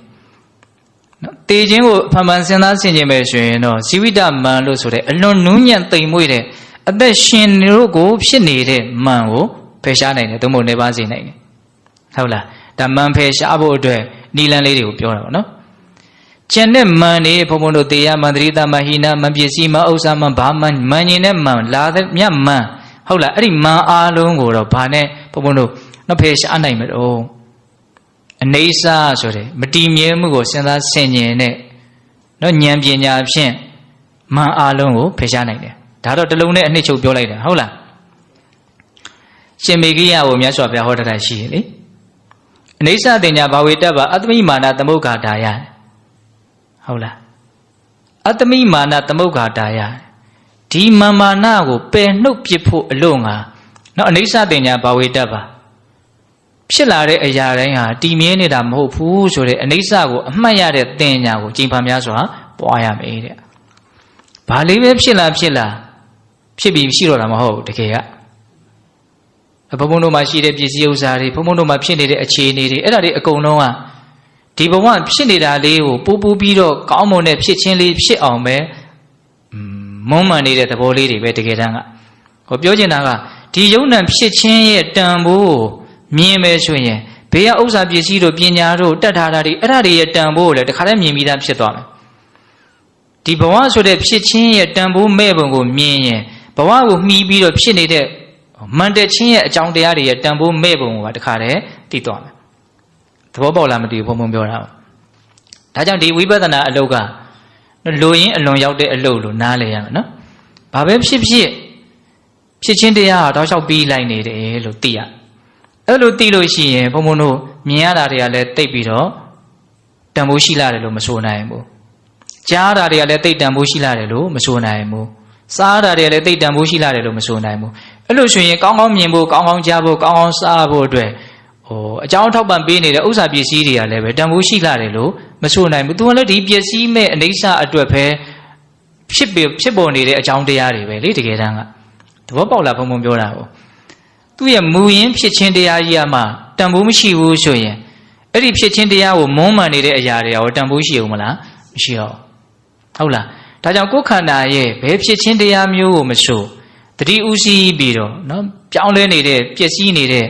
နော်တေခြင်းကိုဖမှန်စဉ်းစားဆင်ခြင်မယ်ဆိုရင်တော့ဇီဝိတမှန်လို့ဆိုတဲ့အလွန်နူးညံ့သိမ်မွေ့တဲ့အသက်ရှင်တို့ကိုဖြစ်နေတဲ့မှန်ကိုဖယ်ရှားနိုင်တယ်သို့မဟုတ်နေပါစေနိုင်တယ်ဟုတ်လားဒါမှန်ဖယ်ရှားဖို့အတွက်နိလန်းလေးတွေကိုပြောတာပေါ့နော်ကျန်တဲ့မှန်နေဘုံဘုံတို့တေယမန္တရိတမဟိနမပစ္စည်းမဥစ္စာမဘာမှန်မှန်ရင်နဲ့မှန်လာတဲ့မြတ်မှန်ဟုတ်လားအဲ့ဒီမှန်အားလုံးကိုတော့ဘာနဲ့ဘုံဘုံတို့နှဖယ်ရှားနိုင်မလို့အနေစာဆိုတဲ့မတည်မြဲမှုကိုစဉ်းစားဆင်ခြင်နဲ့နော်ဉာဏ်ပညာဖြင့်မှန်အားလုံးကိုဖယ်ရှားနိုင်တယ်ဒါတော့တလုံးနဲ့အနှစ်ချုပ်ပြောလိုက်တာဟုတ်လားရှင်မေဂိယကိုမြတ်စွာဘုရားဟောတာရှိရလေအနေစာတင်ညာဘာဝေတ္တဘာအတ္တမိမာနသမုဂ္ဂါဒါယဟုတ်လားအတ္တမိမာနသမုဂ္ဂါဒါယဒီမာနကိုပယ်နှုတ်ပစ်ဖို့အလို့ငါနော်အနေစာတင်ညာဘာဝေတ္တဘာဖြစ်လာတဲ့အရာတိုင်းဟာတည်မြဲနေတာမဟုတ်ဘူးဆိုတဲ့အနေစာကိုအမှတ်ရတဲ့တင်ညာကိုကျင့်ဖန်များစွာပွားရမယ်တဲ့ဘာလေးပဲဖြစ်လာဖြစ်ပြီးရှိတော့တာမဟုတ်ဘူးတကယ်ကဘုံဘုံတို့မှာရှိတဲ့ပစ္စည်းဥစ္စာတွေဘုံဘုံတို့မှာဖြစ်နေတဲ့အခြေအနေတွေအဲ့ဒါတွေအကုန်လုံးကဒီဘဝဖြစ်နေတာလေးကိုပူပူပြီးတော့ကောင်းမွန်တဲ့ဖြစ်ချင်းလေးဖြစ်အောင်ပဲမုန်းမှန်နေတဲ့သဘောလေးတွေပဲတကယ်တမ်းကဟောပြောချင်တာကဒီယုံ nant ဖြစ်ချင်းရဲ့တန်ဖိုးမြင်မယ်ဆိုရင်ဘေးကဥစ္စာပစ္စည်းတို့ပညာတို့တတ်ထားတာတွေအဲ့ဒါတွေရဲ့တန်ဖိုးကိုလည်းတခါတည်းမြင်ပြီးသားဖြစ်သွားမယ်ဒီဘဝဆိုတဲ့ဖြစ်ချင်းရဲ့တန်ဖိုးမဲ့ပုံကိုမြင်ရင်ဘဝကိုမှီပြီးတော့ဖြစ်နေတဲ့မန်တက်ချင်းရဲ့အကြောင်းတရားတွေရဲ့တန်ဖိုးမဲ့ပုံကိုတခါတည်းသိသွားမယ်သဘောပေါက်လားမသိဘူးဘုံဘုံပြောတာ ဒါကြောင့်ဒီဝိပဿနာအလုပ်ကလိုရင်းအလွန်ရောက်တဲ့အလုပ်လို့နားလည်ရမယ်နော်ဘာပဲဖြစ်ချင်းတရားဟာတောက်လျှောက်ပြီးလိုက်နေတယ်လို့သိရအဲ့လိုသိလို့ရှိရင်ဘုံဘုံတို့မြင်ရတာတွေကလည်းတိတ်ပြီးတော့တန်ဖိုးရှိလာတယ်လို့မဆိုနိုင်ဘူးကြားတာတွေကလည်းတိတ်တန်ဖိုးရှိလာတယ်လို့မဆိုနိုင်ဘူးစားတာတွေကလည်းတိတ်တန်ဖိုးရှိလာတယ်လို့မဆိုနိုင်ဘူးအဲ့လိုဆိုရင်ကောင်းကောင်းမြင်ဖို့ကောင်းကောင်းကြားဖို့ကောင်းကောင်းစားဖို့အတွက်အကြောင်းထောက်ပံ့ပေးနေတဲ့ဥစ္စာပစ္စည်းတွေကလည်းပဲတန်ဖိုးရှိလာတယ်လို့မဆိုနိုင်ဘူးသူကလည်းဒီပစ္စည်းမဲ့အနိစ္စအတွက်ပဲဖြစ်ပေါ်နေတဲ့အကြောင်းတရားတွေပဲလေတကယ်တမ်းကသဘောပေါက်လားဘုံဘုံပြောတာကိုသူ့ရဲ့မူရင်းဖြစ်ခြင်းတရားကြီးကမှတန်ဖိုးမရှိဘူးဆိုရင်အဲ့ဒီဖြစ်ခြင်းတရားကိုမွမ်းမံနေတဲ့အရာတွေရောတန်ဖိုးရှိအောင်မလားမရှိတော့ဟုတ်လားဒါကြောင့်ကိုယ်ခန္ဓာရဲ့ဘယ်ဖြစ်ခြင်းတရားမျိုးကိုမဆိုတတိဥစည်းပြီးတော့နော်ပြောင်းလဲနေတဲ့ပျက်စီးနေတဲ့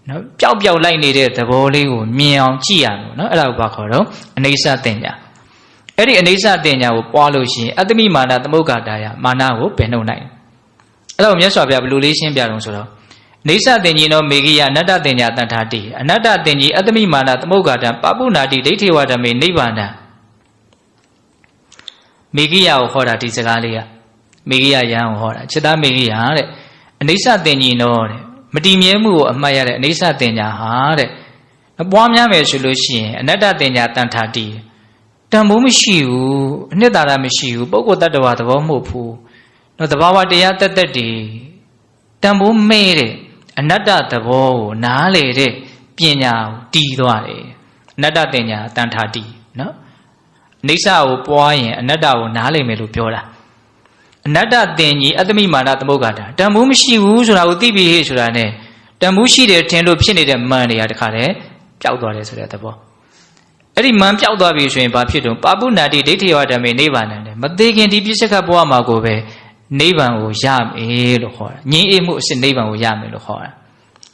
နော်ပျောက်လိုက်နေတဲ့သဘောလေးကိုမြင်အောင်ကြည့်ရမယ်နော်အဲ့ဒါကိုဘာခေါ်တော့အနိစ္စတင်ညာအဲ့ဒီအနိစ္စတင်ညာကိုပွားလို့ရှိရင်အတ္တမိမာနသမုဂ္ဂတာယမာနကိုပယ်နှုတ်နိုင်အဲ့တော့မြတ်စွာဘုရားဘယ်လိုလေးရှင်းပြတော့ဆိုတော့နေသတင်ကြီးနောမေဂိယအနတ္တတင်ညာတန်ထာတိအနတ္တတင်ကြီးအတ္တမိမာနသမုဂ္ဂတံပပုနာတိဒိဋ္ဌိဝဓမေနိဗ္ဗာန်မေဂိယကိုဟောတာဒီစကားလေးကမေဂိယယံကိုဟောတာจิตမေဂိယတဲ့အနိစ္စတင်ကြီးနောတဲ့မတည်မြဲမှုကိုအမှတ်ရတဲ့အနိစ္စတင်ညာဟာတဲ့ပွားများမယ်ဆိုလို့ရှိရင်အနတ္တတင်ညာတန်ထာတိတန်ဖိုးမရှိဘူးအနှစ်သာရမရှိဘူးပုဂ္ဂိုလ်တ attva သဘောမဟုတ်ဘူးတော့သဘာဝတရားတက်တက်တည်တန်ဖိုးမဲ့တဲ့အနတ္တသဘောကိုနားလေတဲ့ပညာကိုတီးသွားတယ်အနတ္တတင်ညာတန်ထာတိနော်အနိစ္စကိုပွားရင်အနတ္တကိုနားလေမယ်လို့ပြောတာအနတ္တတင်ကြီးအတ္တမိမာနသမုဂ္ဂတာတန်ဖိုးမရှိဘူးဆိုတာကိုသိပြီးဟေ့ဆိုတာ ਨੇ တန်ဖိုးရှိတယ်ထင်လို့ဖြစ်နေတဲ့မန်တွေကတခါတည်းပျောက်သွားတယ်ဆိုတဲ့သဘောအဲ့ဒီမန်ပျောက်သွားပြီဆိုရင်ဘာဖြစ်တော့ပပုနာတိဒိဋ္ဌိဝဓမေနိဗ္ဗာန်နဲ့မသေးခင်ဒီပြစ္ဆကဘဝမှာကိုပဲနိဗ္ဗာန်ကိုရမယ်လို့ခေါ်တာငြင်းအေးမှုအစစ်နိဗ္ဗာန်ကိုရမယ်လို့ခေါ်တာ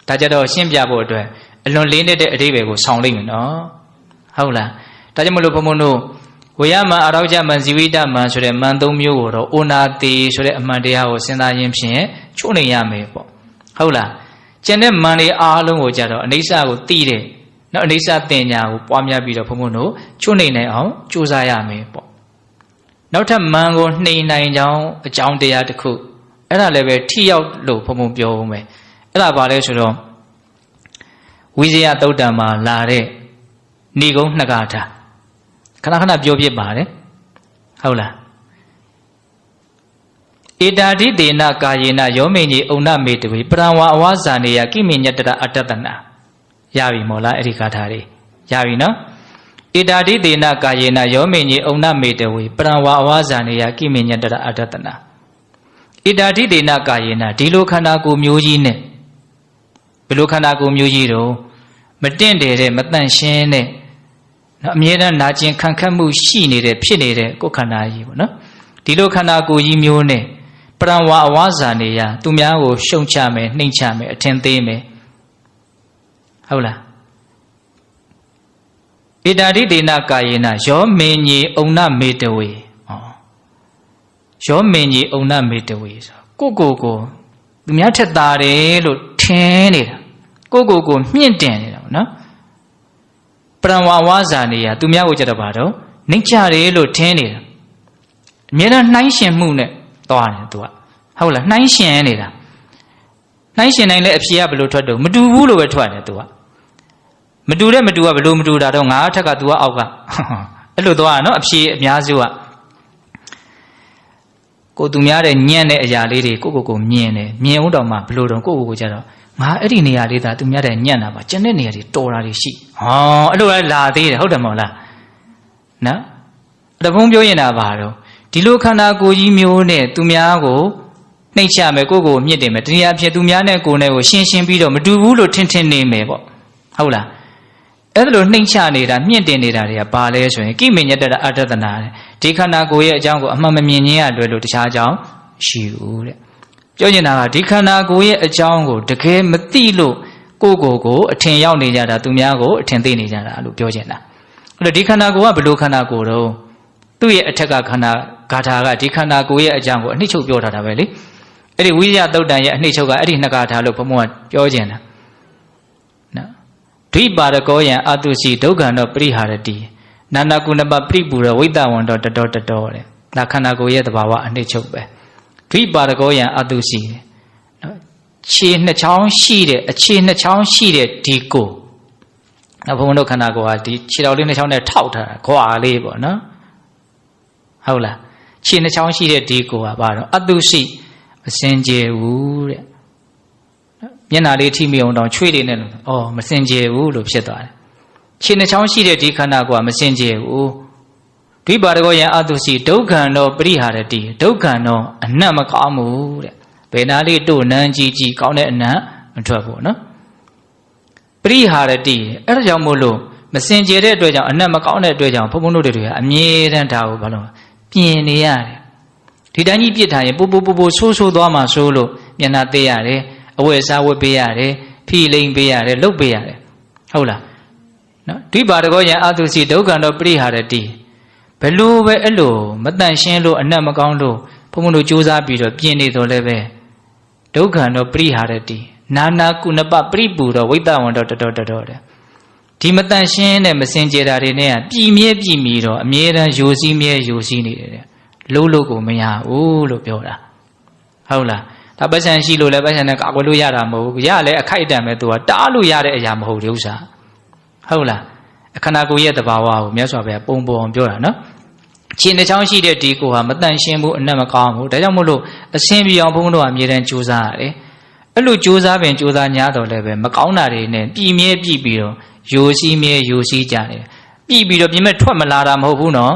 ဒါကြတော့ရှင်းပြဖို့အတွက်အလွန်လေးတဲ့အဓိပ္ပာယ်ကိုဆောင်လိုက်မယ်နော်ဟုတ်လားဒါကြောင့်မလို့ဘုံဘုံတို့ဝေယမအရောကြမံဇီဝိတမံဆိုတဲ့မံ၃မျိုးကိုတော့အိုနာတိဆိုတဲ့အမှန်တရားကိုစဉ်းစားရင်းဖြင့်ချို့နေရမယ်ပေါ့ဟုတ်လားကျန်တဲ့မံတွေအားလုံးကိုကြတော့အနိစ္စကိုသိတဲ့နော်အနိစ္စတင်ညာကိုပွားများပြီးတော့ဘုံဘုံတို့ချို့နေနိုင်အောင်ကြိုးစားရမယ်ပေါ့နောက်ထပ်မန်ကိုနှိမ်နိုင်ကြောင်းအကြောင်းတရားတစ်ခုအဲ့ဒါလည်းပဲထိရောက်လို့ဘုံဘုံပြောဦးမယ်အဲ့ဒါဘာလဲဆိုတော့ဝိဇယသုတ်တံမှာလာတဲ့ဏိဂုံးနှစ်ကားထားခဏခဏပြောပြပါတယ်ဟုတ်လားဧတာတိတေနကာယေနယောမိန်ကြီးအုံနမေတဝေပရံဝါအဝါဇာနေယကိမိညတရအတ္တတနာရပြီမို့လားအဲ့ဒီကားထားလေးရပြီနော်ဧတာတိတေနကာယေနယောမိန်ကြီးအုံနမေတဝေပရံဝါအဝါဇာနေယကိမိညတရအတ္တတနာဧတာတိတေနကာယေနဒီလိုခန္ဓာကိုယ်မျိုးကြီးနဲ့ဘယ်လိုခန္ဓာကိုယ်မျိုးကြီးတော့မတင့်တယ်တဲ့မတန့်ရှင်းတဲ့အမြဲတမ်းနာကျင်ခံခတ်မှုရှိနေတဲ့ဖြစ်နေတဲ့ကိုယ်ခန္ဓာကြီးပေါ့နော်ဒီလိုခန္ဓာကိုယ်ကြီးမျိုးနဲ့ပရံဝါအဝါဇာနေယသူများကိုရှုံချမယ်နှိမ့်ချမယ်အထင်သေးမယ်ဟုတ်လားဧတာတိတေနကာယေနယောမင်းကြီးအုံနမေတဝေယောမင်းကြီးအုံနမေတဝေဆိုကိုသူများထက်သာတယ်လို့ထင်နေတာကိုမြင့်တင်နေတာပေါ့နော်ပရံဝါဝါဇာနေယသူများကိုကြတော့ဘာတော့နှိမ့်ချတယ်လို့ထင်နေတာအမြဲတမ်းနှိုင်းရှင်မှုနဲ့သွားတယ်သူကဟုတ်လားနှိုင်းရှင်နေတာနှိုင်းရှင်နိုင်လဲအဖြေကဘယ်လိုထွက်တော့မတူဘူးလို့ပဲထွက်တယ်သူကမတူကဘယ်လိုမတူတာတော့ငါအထက်ကသူကအောက်ကအဲ့လိုသွားတာနော်အဖြေအများစုကကိုသူများတဲ့ညံ့တဲ့အရာလေးတွေကိုမြင်တယ်မြင်ဦးတော့မှဘယ်လိုတော့ကိုကြတော့ငါအဲ့ဒီနေရာလေးသာသူများတဲ့ညံ့တာပါကျန်တဲ့နေရာတွေတော်တာတွေရှိအဲ့လိုလည်းလာသေးတယ်ဟုတ်တယ်မဟုတ်လားနော်တပုံးပြောရင်တာပါတော့ဒီလိုခန္ဓာကိုယ်ကြီးမျိုးနဲ့သူများကိုနှိမ့်ချမယ်ကိုမြင့်တင်မယ်တနည်းအားဖြင့်သူများနဲ့ကိုယ်နဲ့ကိုရှင်းပြီးတော့မတူဘူးလို့ထင်နေမယ်ပေါ့ဟုတ်လားအဲ့ဒါလိုနှိမ့်ချနေတာမြင့်တင်နေတာတွေကဘာလဲဆိုရင်ကိမိညတရအတ္တတနာဒီခန္ဓာကိုယ်ရဲ့အကြောင်းကိုအမှန်မမြင်ခြင်းရလွယ်လို့တခြားအကြောင်းရှိဘူးတဲ့ပြောချင်တာကဒီခန္ဓာကိုယ်ရဲ့အကြောင်းကိုတကယ်မသိလို့ကိုအထင်ရောက်နေကြတာသူများကိုအထင်သိနေကြတာလို့ပြောချင်တာအဲ့တော့ဒီခန္ဓာကိုယ်ကဘယ်လိုခန္ဓာကိုယ်တော့သူ့ရဲ့အထက်ကခန္ဓာဂါထာကဒီခန္ဓာကိုယ်ရဲ့အကြောင်းကိုအနှိမ့်ချုပ်ပြောထားတာပဲလေအဲ့ဒီဝိဇ္ဇသုတ်တံရဲ့အနှိမ့်ချုပ်ကအဲ့ဒီနှစ်ဂါထာလို့ဘုံဘုံကပြောချင်တာနော်ဒိပါရကောယံအတုစီဒုက္ခနောပရိဟာရတိ နာနာကုဏပပရိပူရဝိတဝန္တောတတော်တတော်တဲ့ဒါခန္ဓာကိုယ်ရဲ့သဘာဝအနှစ်ချုပ်ပဲဒိပါရကောယံအတုရှိတယ်ခြေနှစ်ချောင်းရှိတဲ့အခြေနှစ်ချောင်းရှိတဲ့ဒီကိုဘုံတို့ခန္ဓာကိုယ်ဟာဒီခြေတော်လေးနှစ်ချောင်းနဲ့ထောက်ထားတာခွာလေးပေါ့နော်ဟုတ်လားခြေနှစ်ချောင်းရှိတဲ့ဒီကိုကဘာတော့အတုရှိမစင်ကြယ်ဘူးတဲ့မျက်နာလေးထိမိအောင်တောင်ချွေးလေးနဲ့လို့မစင်ကြယ်ဘူးလို့ဖြစ်သွားတယ်ခြေနှစ်ချောင်းရှိတဲ့ဒီခန္ဓာကိုယ်ကမစင်ကြယ်ဘူးဒိပါရကောယံအတုရှိဒုက္ခံတော့ပရိဟာရတိဒုက္ခံတော့အနတ်မကောင်းဘူးတဲ့ဘယ်နာလေးတို့နန်းကြီးကြီးကောင်းတဲ့အနတ်မထွက်ဘူးနော်ပရိဟာရတိအဲ့ဒါကြောင့်မို့လို့မစင်ကြယ်တဲ့အတွက်ကြောင့်အနတ်မကောင်းတဲ့အတွက်ကြောင့်ဘုန်းဘုန်းတို့တွေကအမြဲတမ်းဒါကိုဘာလို့ပြင်နေရတယ်ဒီတိုင်းကြီးပြစ်ထားရင်ပို့ဆိုးသွားမှဆိုးလို့မျက်နှာသေးရတယ်အဝတ်အစားဝတ်ပေးရတယ်ဖိလိမ်ပေးရတယ်လှုပ်ပေးရတယ်ဟုတ်လားနော်ဒိပါရကောယံအတုစီဒုက္ခံတော့ပရိဟာရတိဘယ်လိုပဲအဲ့လိုမတန်ရှင်းလို့အနတ်မကောင်းလို့ဘုန်းဘုန်းတို့ကြိုးစားပြီးတော့ပြင်နေတော့လည်းပဲဒုက္ခံတော့ပရိဟာရတိနာနာကုဏပပရိပူတော့ဝိတဝန္တောတတော်တဲ့ဒီမတန်ရှင်းတဲ့မစင်ကြယ်တာတွေနဲ့ပြည်မြဲတော့အမြဲတမ်းယိုစီးနေတယ်တဲ့လို့ကိုမရဘူးလို့ပြောတာဟုတ်လားဒါပတ်စံရှိလို့လည်းပတ်စံနဲ့ကာကွယ်လို့ရတာမဟုတ်ဘူးရလဲအခိုက်အတန့်ပဲသူကတားလို့ရတဲ့အရာမဟုတ်တဲ့ဥစ္စာဟုတ်လားအခန္ဓာကိုယ်ရဲ့သဘာဝကိုမြတ်စွာဘုရားပုံပေါ်အောင်ပြောတာနော်ခြေနှစ်ချောင်းရှိတဲ့ဒီကိုဟာမတန်ရှင်းဘူးအနတ်မကောင်းဘူးဒါကြောင့်မို့လို့အစင်ပြေအောင်ဘုန်းတော်ကအမြဲတမ်းကြိုးစားရတယ်အဲ့လိုကြိုးစားပင်ကြိုးစား냐တော့လည်းပဲမကောင်းတာတွေနဲ့ပြည်မြဲပြီးတော့ယိုစီးကြတယ်ပြီးတော့ပြင်မဲ့ထွက်မလာတာမဟုတ်ဘူးနော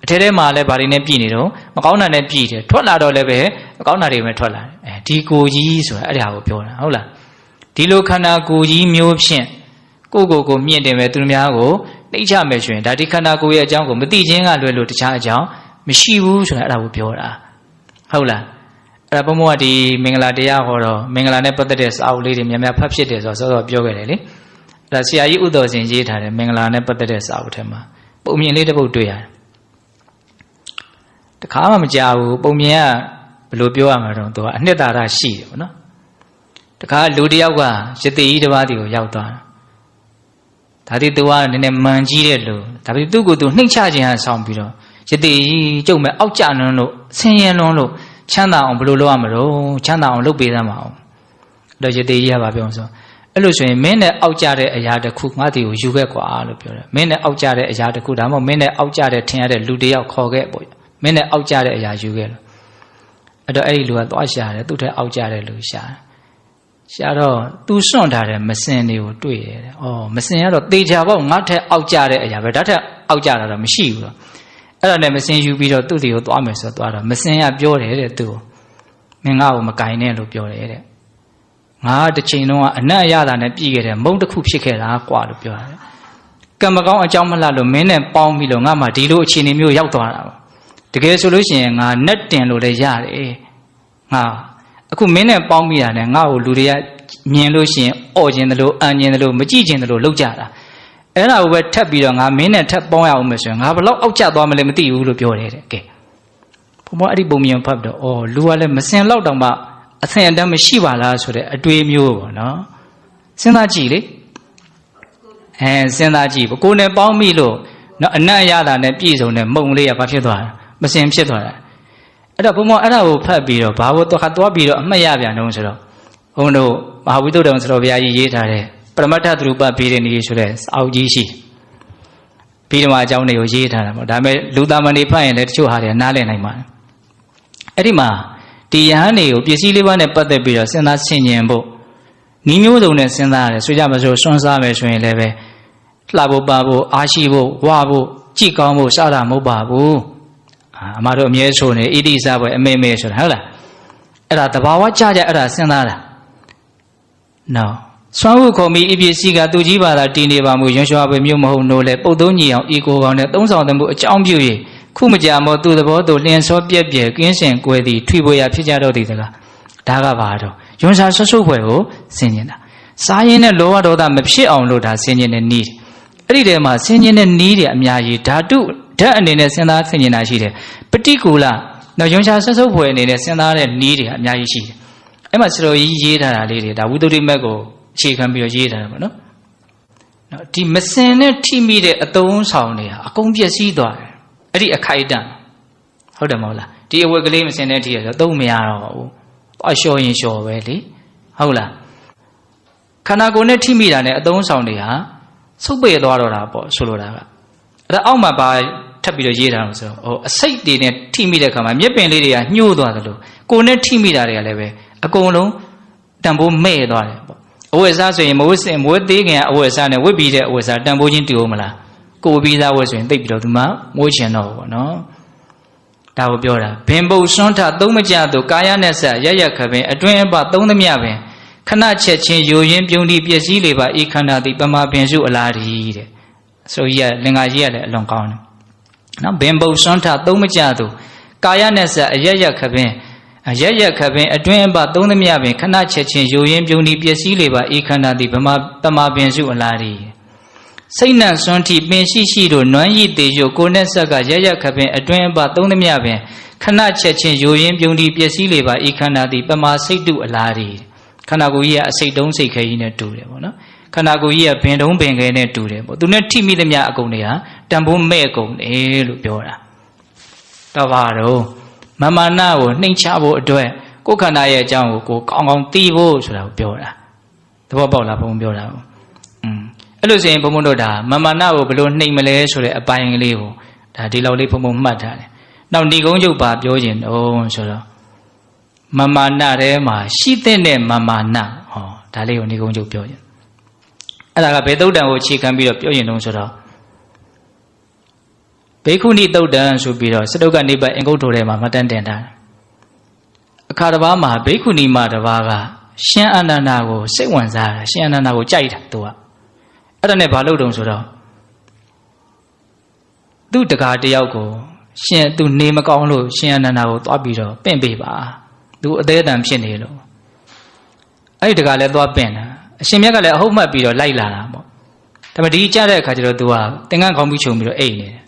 ်အထဲထဲမှာလည်းဘာတွေနဲ့ပြည်နေတော့မကောင်းတာနဲ့ပြည်တယ်ထွက်လာတော့လည်းပဲမကောင်းတာတွေပဲထွက်လာတယ်ဒီကိုကြီးဆိုတာအဲ့ဒါကိုပြောတာဟုတ်လားဒီလိုခန္ဓာကိုယ်ကြီးမျိုးဖြင့်ကိုမြင့်တယ်ပဲသူများကိုနှိမ့်ချမယ်ဆိုရင်ဒါဒီခန္ဓာကိုယ်ရဲ့အကြောင်းကိုမသိခြင်းကလွယ်လို့တခြားအကြောင်းမရှိဘူးဆိုတာအဲ့ဒါကိုပြောတာဟုတ်လားအဲ့ဒါဘုံဘုံကဒီမင်္ဂလာတရားဟောတော့မင်္ဂလာနဲ့ပတ်သက်တဲ့စာအုပ်လေးတွေများဖတ်ဖြစ်တယ်ဆိုတော့စောစောပြောခဲ့တယ်လေအဲ့ဒါဆရာကြီးဥတော်စင်ရေးထားတယ်မင်္ဂလာနဲ့ပတ်သက်တဲ့စာအုပ်ထဲမှာပုံမြင်လေးတစ်ပုဒ်တွေ့ရတယ်တခါမှမကြောက်ဘူးပုံမြင်ကဘယ်လိုပြောရမှာတော့သူကအနှစ်သာရရှိတယ်ပေါ့နော်တခါလူတစ်ယောက်ကရသေကြီးတစ်ပါးတီကိုရောက်သွားတာဒါတိသူကနည်းနည်းမှန်ကြီးတဲ့လူဒါပေမဲ့သူ့ကိုယ်သူနှိမ့်ချခြင်းဟာဆောင်ပြီးတော့ရသေကြီးကျုပ်မဲ့အောက်ကျနွန်းလို့ဆင်းရဲလွန်းလို့ချမ်းသာအောင်ဘယ်လိုလုပ်ရမလို့ချမ်းသာအောင်လုပ်ပေးသမ်းပါအောင်အဲ့တော့ရသေကြီးကပြောဆိုအဲ့လိုဆိုရင်မင်းနဲ့အောက်ကျတဲ့အရာတစ်ခုငါ့တီကိုယူခဲ့ကွာလို့ပြောတယ်မင်းနဲ့အောက်ကျတဲ့အရာတစ်ခုဒါမှမဟုတ်မင်းနဲ့အောက်ကျတဲ့ထင်ရတဲ့လူတစ်ယောက်ခေါ်ခဲ့ပေါ့မင်းနဲ့အောက်ကျတဲ့အရာယူခဲ့လို့အဲ့တော့အဲ့ဒီလူကသွားရှာတယ်သူ့ထက်အောက်ကျတဲ့လူရှာတော့သူစွန့်ထားတဲ့မစင်တွေကိုတွေ့ရတယ်မစင်ကတော့တေချာပေါ့ငါ့ထက်အောက်ကျတဲ့အရာပဲဒါထက်အောက်ကျတာတော့မရှိဘူးတော့အဲ့ဒါနဲ့မစင်ယူပြီးတော့သူ့တွေကိုသွားမယ်ဆိုတော့သွားတော့မစင်ကပြောတယ်တဲ့သူ့ကိုမင်းငါ့ကိုမကင်နဲ့လို့ပြောတယ်တဲ့ငါတစ်ချိန်လုံးကအနတ်ရတာနဲ့ပြည်ခဲ့တယ်မုံတစ်ခုဖြစ်ခဲ့တာကွာလို့ပြောတယ်ကံမကောင်းအကြောင်းမလှလို့မင်းနဲ့ပေါင်းပြီးတော့ငါမှဒီလိုအခြေအနေမျိုးရောက်သွားတာပါတကယ်ဆိုလို့ရှိရင်ငါနဲ့တင်လို့လည်းရတယ်ငါအခုမင်းနဲ့ပေါင်းမိတာနဲ့ငါ့ကိုလူတွေကမြင်လို့ရှိရင်အော့ခြင်းတလို့အန်ခြင်းတလို့မကြည့်ခြင်းတလို့လောက်ကြတာအဲ့ဒါကိုပဲထပ်ပြီးတော့ငါမင်းနဲ့ထပ်ပေါင်းရအောင်မယ်ဆိုရင်ငါဘလောက်အောက်ကျသွားမလဲမသိဘူးလို့ပြောတယ်တဲ့ကဲဘုံမအဲ့ဒီပုံမြင်ဖတ်တော့လူကလည်းမစင်လောက်တောင်မှအဆင်အတန်းမရှိပါလားဆိုတဲ့အတွေးမျိုးပေါ့နော်စဉ်းစားကြည့်လေစဉ်းစားကြည့်ကိုယ်နဲ့ပေါင်းမိလို့နော်အနတ်ရတာနဲ့ပြည့်စုံတဲ့မုံလေးကဘာဖြစ်သွားတာမစင်ဖြစ်သွားတာအဲ့တော့ဘုံမအဲ့ဒါကိုဖတ်ပြီးတော့ဘာလို့သွားပြီးတော့အမှတ်ရပြန်တော့ဆိုတော့ဘုံတို့မဟာဝိသုဒ္ဓံဆိုတော်ဘုရားကြီးရေးထားတဲ့ပရမတ္ထသရူပဗေဒနီဆိုတဲ့အောက်ကြီးရှိပြီးတော့အကြောင်းတွေကိုရေးထားတာပေါ့ဒါပေမဲ့လူသားမဏိဖတ်ရင်လည်းတချို့ဟာတွေနားလည်နိုင်ပါတယ်အဲ့ဒီမှာဒီယဟန်တွေကိုပစ္စည်းလေးပါးနဲ့ပတ်သက်ပြီးတော့စဉ်းစားဆင်ခြင်ဖို့ဤမျိုးစုံနဲ့စဉ်းစားရတယ်ဆိုကြမစို့စွန့်စားမယ်ဆိုရင်လည်းပဲလှဖို့ပါဖို့အားရှိဖို့ဝါဖို့ကြည်ကောင်းဖို့စတာမဟုတ်ပါဘူးအမတို့အမြဲဆိုနေဣတိစပွဲအမေမေဆိုတာဟုတ်လားအဲ့ဒါတဘာဝကြအဲ့ဒါစဉ်းစားတာနော်စွမ်းဟုခုံပြီးဤပစ္စည်းကသူကြီးပါတာတည်နေပါမှုရွှန်ရွှာပဲမျိုးမဟုတ်လို့လေပုတ်သုံးညီအောင်ဤကိုကောင်နဲ့သုံးဆောင်တဲ့မှုအကြောင်းပြု၍ခုမကြမောသူသဘောသူလျင်စောပြက်ပြဲကင်းစင်ကွယ်သည်ထွေပွေရဖြစ်ကြတော့သည်တကားဒါကဘာတော့ရွှန်စာဆွဆုပ်ဖွယ်ကိုဆင်ញင်တာစားရင်နဲ့လောဘဒေါသမဖြစ်အောင်လို့ဒါဆင်ញင်တဲ့နည်းအဲ့ဒီထဲမှာဆင်ញင်တဲ့နည်းတွေအများကြီးဓာတုဓာတ်အနေနဲ့စဉ်းစားဆင်ញင်တာရှိတယ်ပฏิကူလနော်ရွှန်စာဆွဆုပ်ဖွယ်အနေနဲ့စဉ်းစားတဲ့နည်းတွေအများကြီးရှိတယ်အဲ့မှာစတော်ကြီးရေးထားတာလေးတွေဒါဝိသုဒ္ဓိမက်ကိုအခြေခံပြီးတော့ရေးထားတာပေါ့နော် နော်ဒီမစင်နဲ့ထိမိတဲ့အသုံးဆောင်တွေဟာအကုန်ပျက်စီးသွားတယ်အဲ့ဒီအခိုက်အတန့်ဟုတ်တယ်မဟုတ်လားဒီအဝတ်ကလေးမစင်နဲ့ထိရဆိုသုံးမရတော့ဘူးအလျှော်ရင်လျှော်ပဲလေဟုတ်လားခန္ဓာကိုယ်နဲ့ထိမိတာနဲ့အသုံးဆောင်တွေဟာဆုပ်ပေသွားတော့တာပေါ့ဆိုလိုတာကအဲ့ဒါအောက်မှာပါထပ်ပြီးတော့ရေးတာလို့ဆိုတော့အစိတ်တွေနဲ့ထိမိတဲ့ခါမှာမျက်ပင်လေးတွေကညှိုးသွားသလိုကိုယ်နဲ့ထိမိတာတွေကလည်းပဲအကုန်လုံးတန်ဖိုးမဲ့သွားတယ်ပေါ့အဝတ်စားဆိုရင်မဝတ်စင်မဝတ်သေးခင်အဝတ်စားနဲ့ဝတ်ပြီးတဲ့အဝတ်စားတန်ဖိုးချင်းတူအောင်မလားကိုယ်ပြီးသားဝတ်ဆိုရင်သိပ်ပြီးတော့ဒီမှာမွေးချင်တော့ဘူးပေါ့နော်ဒါကိုပြောတာဘင်ပုတ်စွန်းထသုံးမကြသို့ကာယနဲ့ဆက်ရရခပင်အတွင်းအပသုံးသမျှပင်ခဏချက်ချင်းယိုရင်းပြုံးတိပျက်စီးလေပါဤခန္ဓာသည်ပမာပင်စုအလားဒီတဲ့ဆိုရလင်္ကာကြီးကလည်းအလွန်ကောင်းတယ်နော်ဘင်ပုတ်စွန်းထသုံးမကြသို့ကာယနဲ့ဆက်ရရခပင်အတွင်းအပသုံးသမျှပင်ခဏချက်ချင်းယိုရင်းပြုံးတိပျက်စီးလေပါဤခန္ဓာသည်ပမာပင်စုအလားဒီစိတ်နှံစွန်းထိပင်ရှိတို့နွမ်းရည်သေးရုပ်ကိုယ်နဲ့ဆက်ကရရခပင်အတွင်းအပသုံးသမျှပင်ခဏချက်ချင်းယိုရင်းပြုံးတိပျက်စီးလေပါဤခန္ဓာသည်ပမာစိတ်တုအလားဒီခန္ဓာကိုယ်ကြီးကအစိတ်တုံးစိတ်ခဲကြီးနဲ့တူတယ်ပေါ့နော်ခန္ဓာကိုယ်ကြီးကဘင်တုံးဘင်ခဲနဲ့တူတယ်ပေါ့သူနဲ့ထိမိသမျှအကုန်တွေဟာတန်ဖိုးမဲ့ကုန်တယ်လို့ပြောတာတော့ဘာတော့မမာနကိုနှိမ်ချဖို့အတွက်ကိုယ်ခန္ဓာရဲ့အကြောင်းကိုကောင်းကောင်းသိဖို့ဆိုတာကိုပြောတာသဘောပေါက်လားဘုံပြောတာကိုအဲ့လိုဆိုရင်ဘုံဘုံတို့ဒါမမာနကိုဘယ်လိုနှိမ်မလဲဆိုတဲ့အပိုင်းကလေးကိုဒါဒီလောက်လေးဘုံဘုံမှတ်ထားတယ်နောက်ဏိကုံးချုပ်ပါပြောခြင်းတော့ဆိုတော့မမာနထဲမှာရှိတဲ့မမာနဟောဒါလေးကိုဏိကုံးချုပ်ပြောခြင်းအဲ့ဒါကဘယ်သုတ်တံကိုအခြေခံပြီးတော့ပြောရင်တုံးဆိုတော့ဘေခုနိသုတ်တံဆိုပြီးတော့စတုကနိဗ္ဗာန်အင်္ဂုတ္တထဲမှာမှတ်တမ်းတင်ထားတယ်အခါတစ်ပါးမှာဘေခုနိမတစ်ပါးကရှင်အာနန္ဒာကိုစိတ်ဝင်စားတာရှင်အာနန္ဒာကိုကြိုက်တာသူကအဲ့ဒါနဲ့ဘာလုပ်တုံးဆိုတော့သူ့တကားတယောက်ကိုရှင်သူနေမကောင်းလို့ရှင်အာနန္ဒာကိုသွားပြီးတော့ပင့်ပေးပါသူအသေးအတန်ဖြစ်နေလို့အဲ့ဒီတကားလည်းသွားပင့်တာအရှင်မြတ်ကလည်းအဟုတ်မှတ်ပြီးတော့လိုက်လာတာပေါ့ဒါပေမဲ့ဒီကြားတဲ့အခါကျတော့သူကသင်္ကန်းခေါင်းပြီးခြုံပြီးတော့အိတ်နေတယ်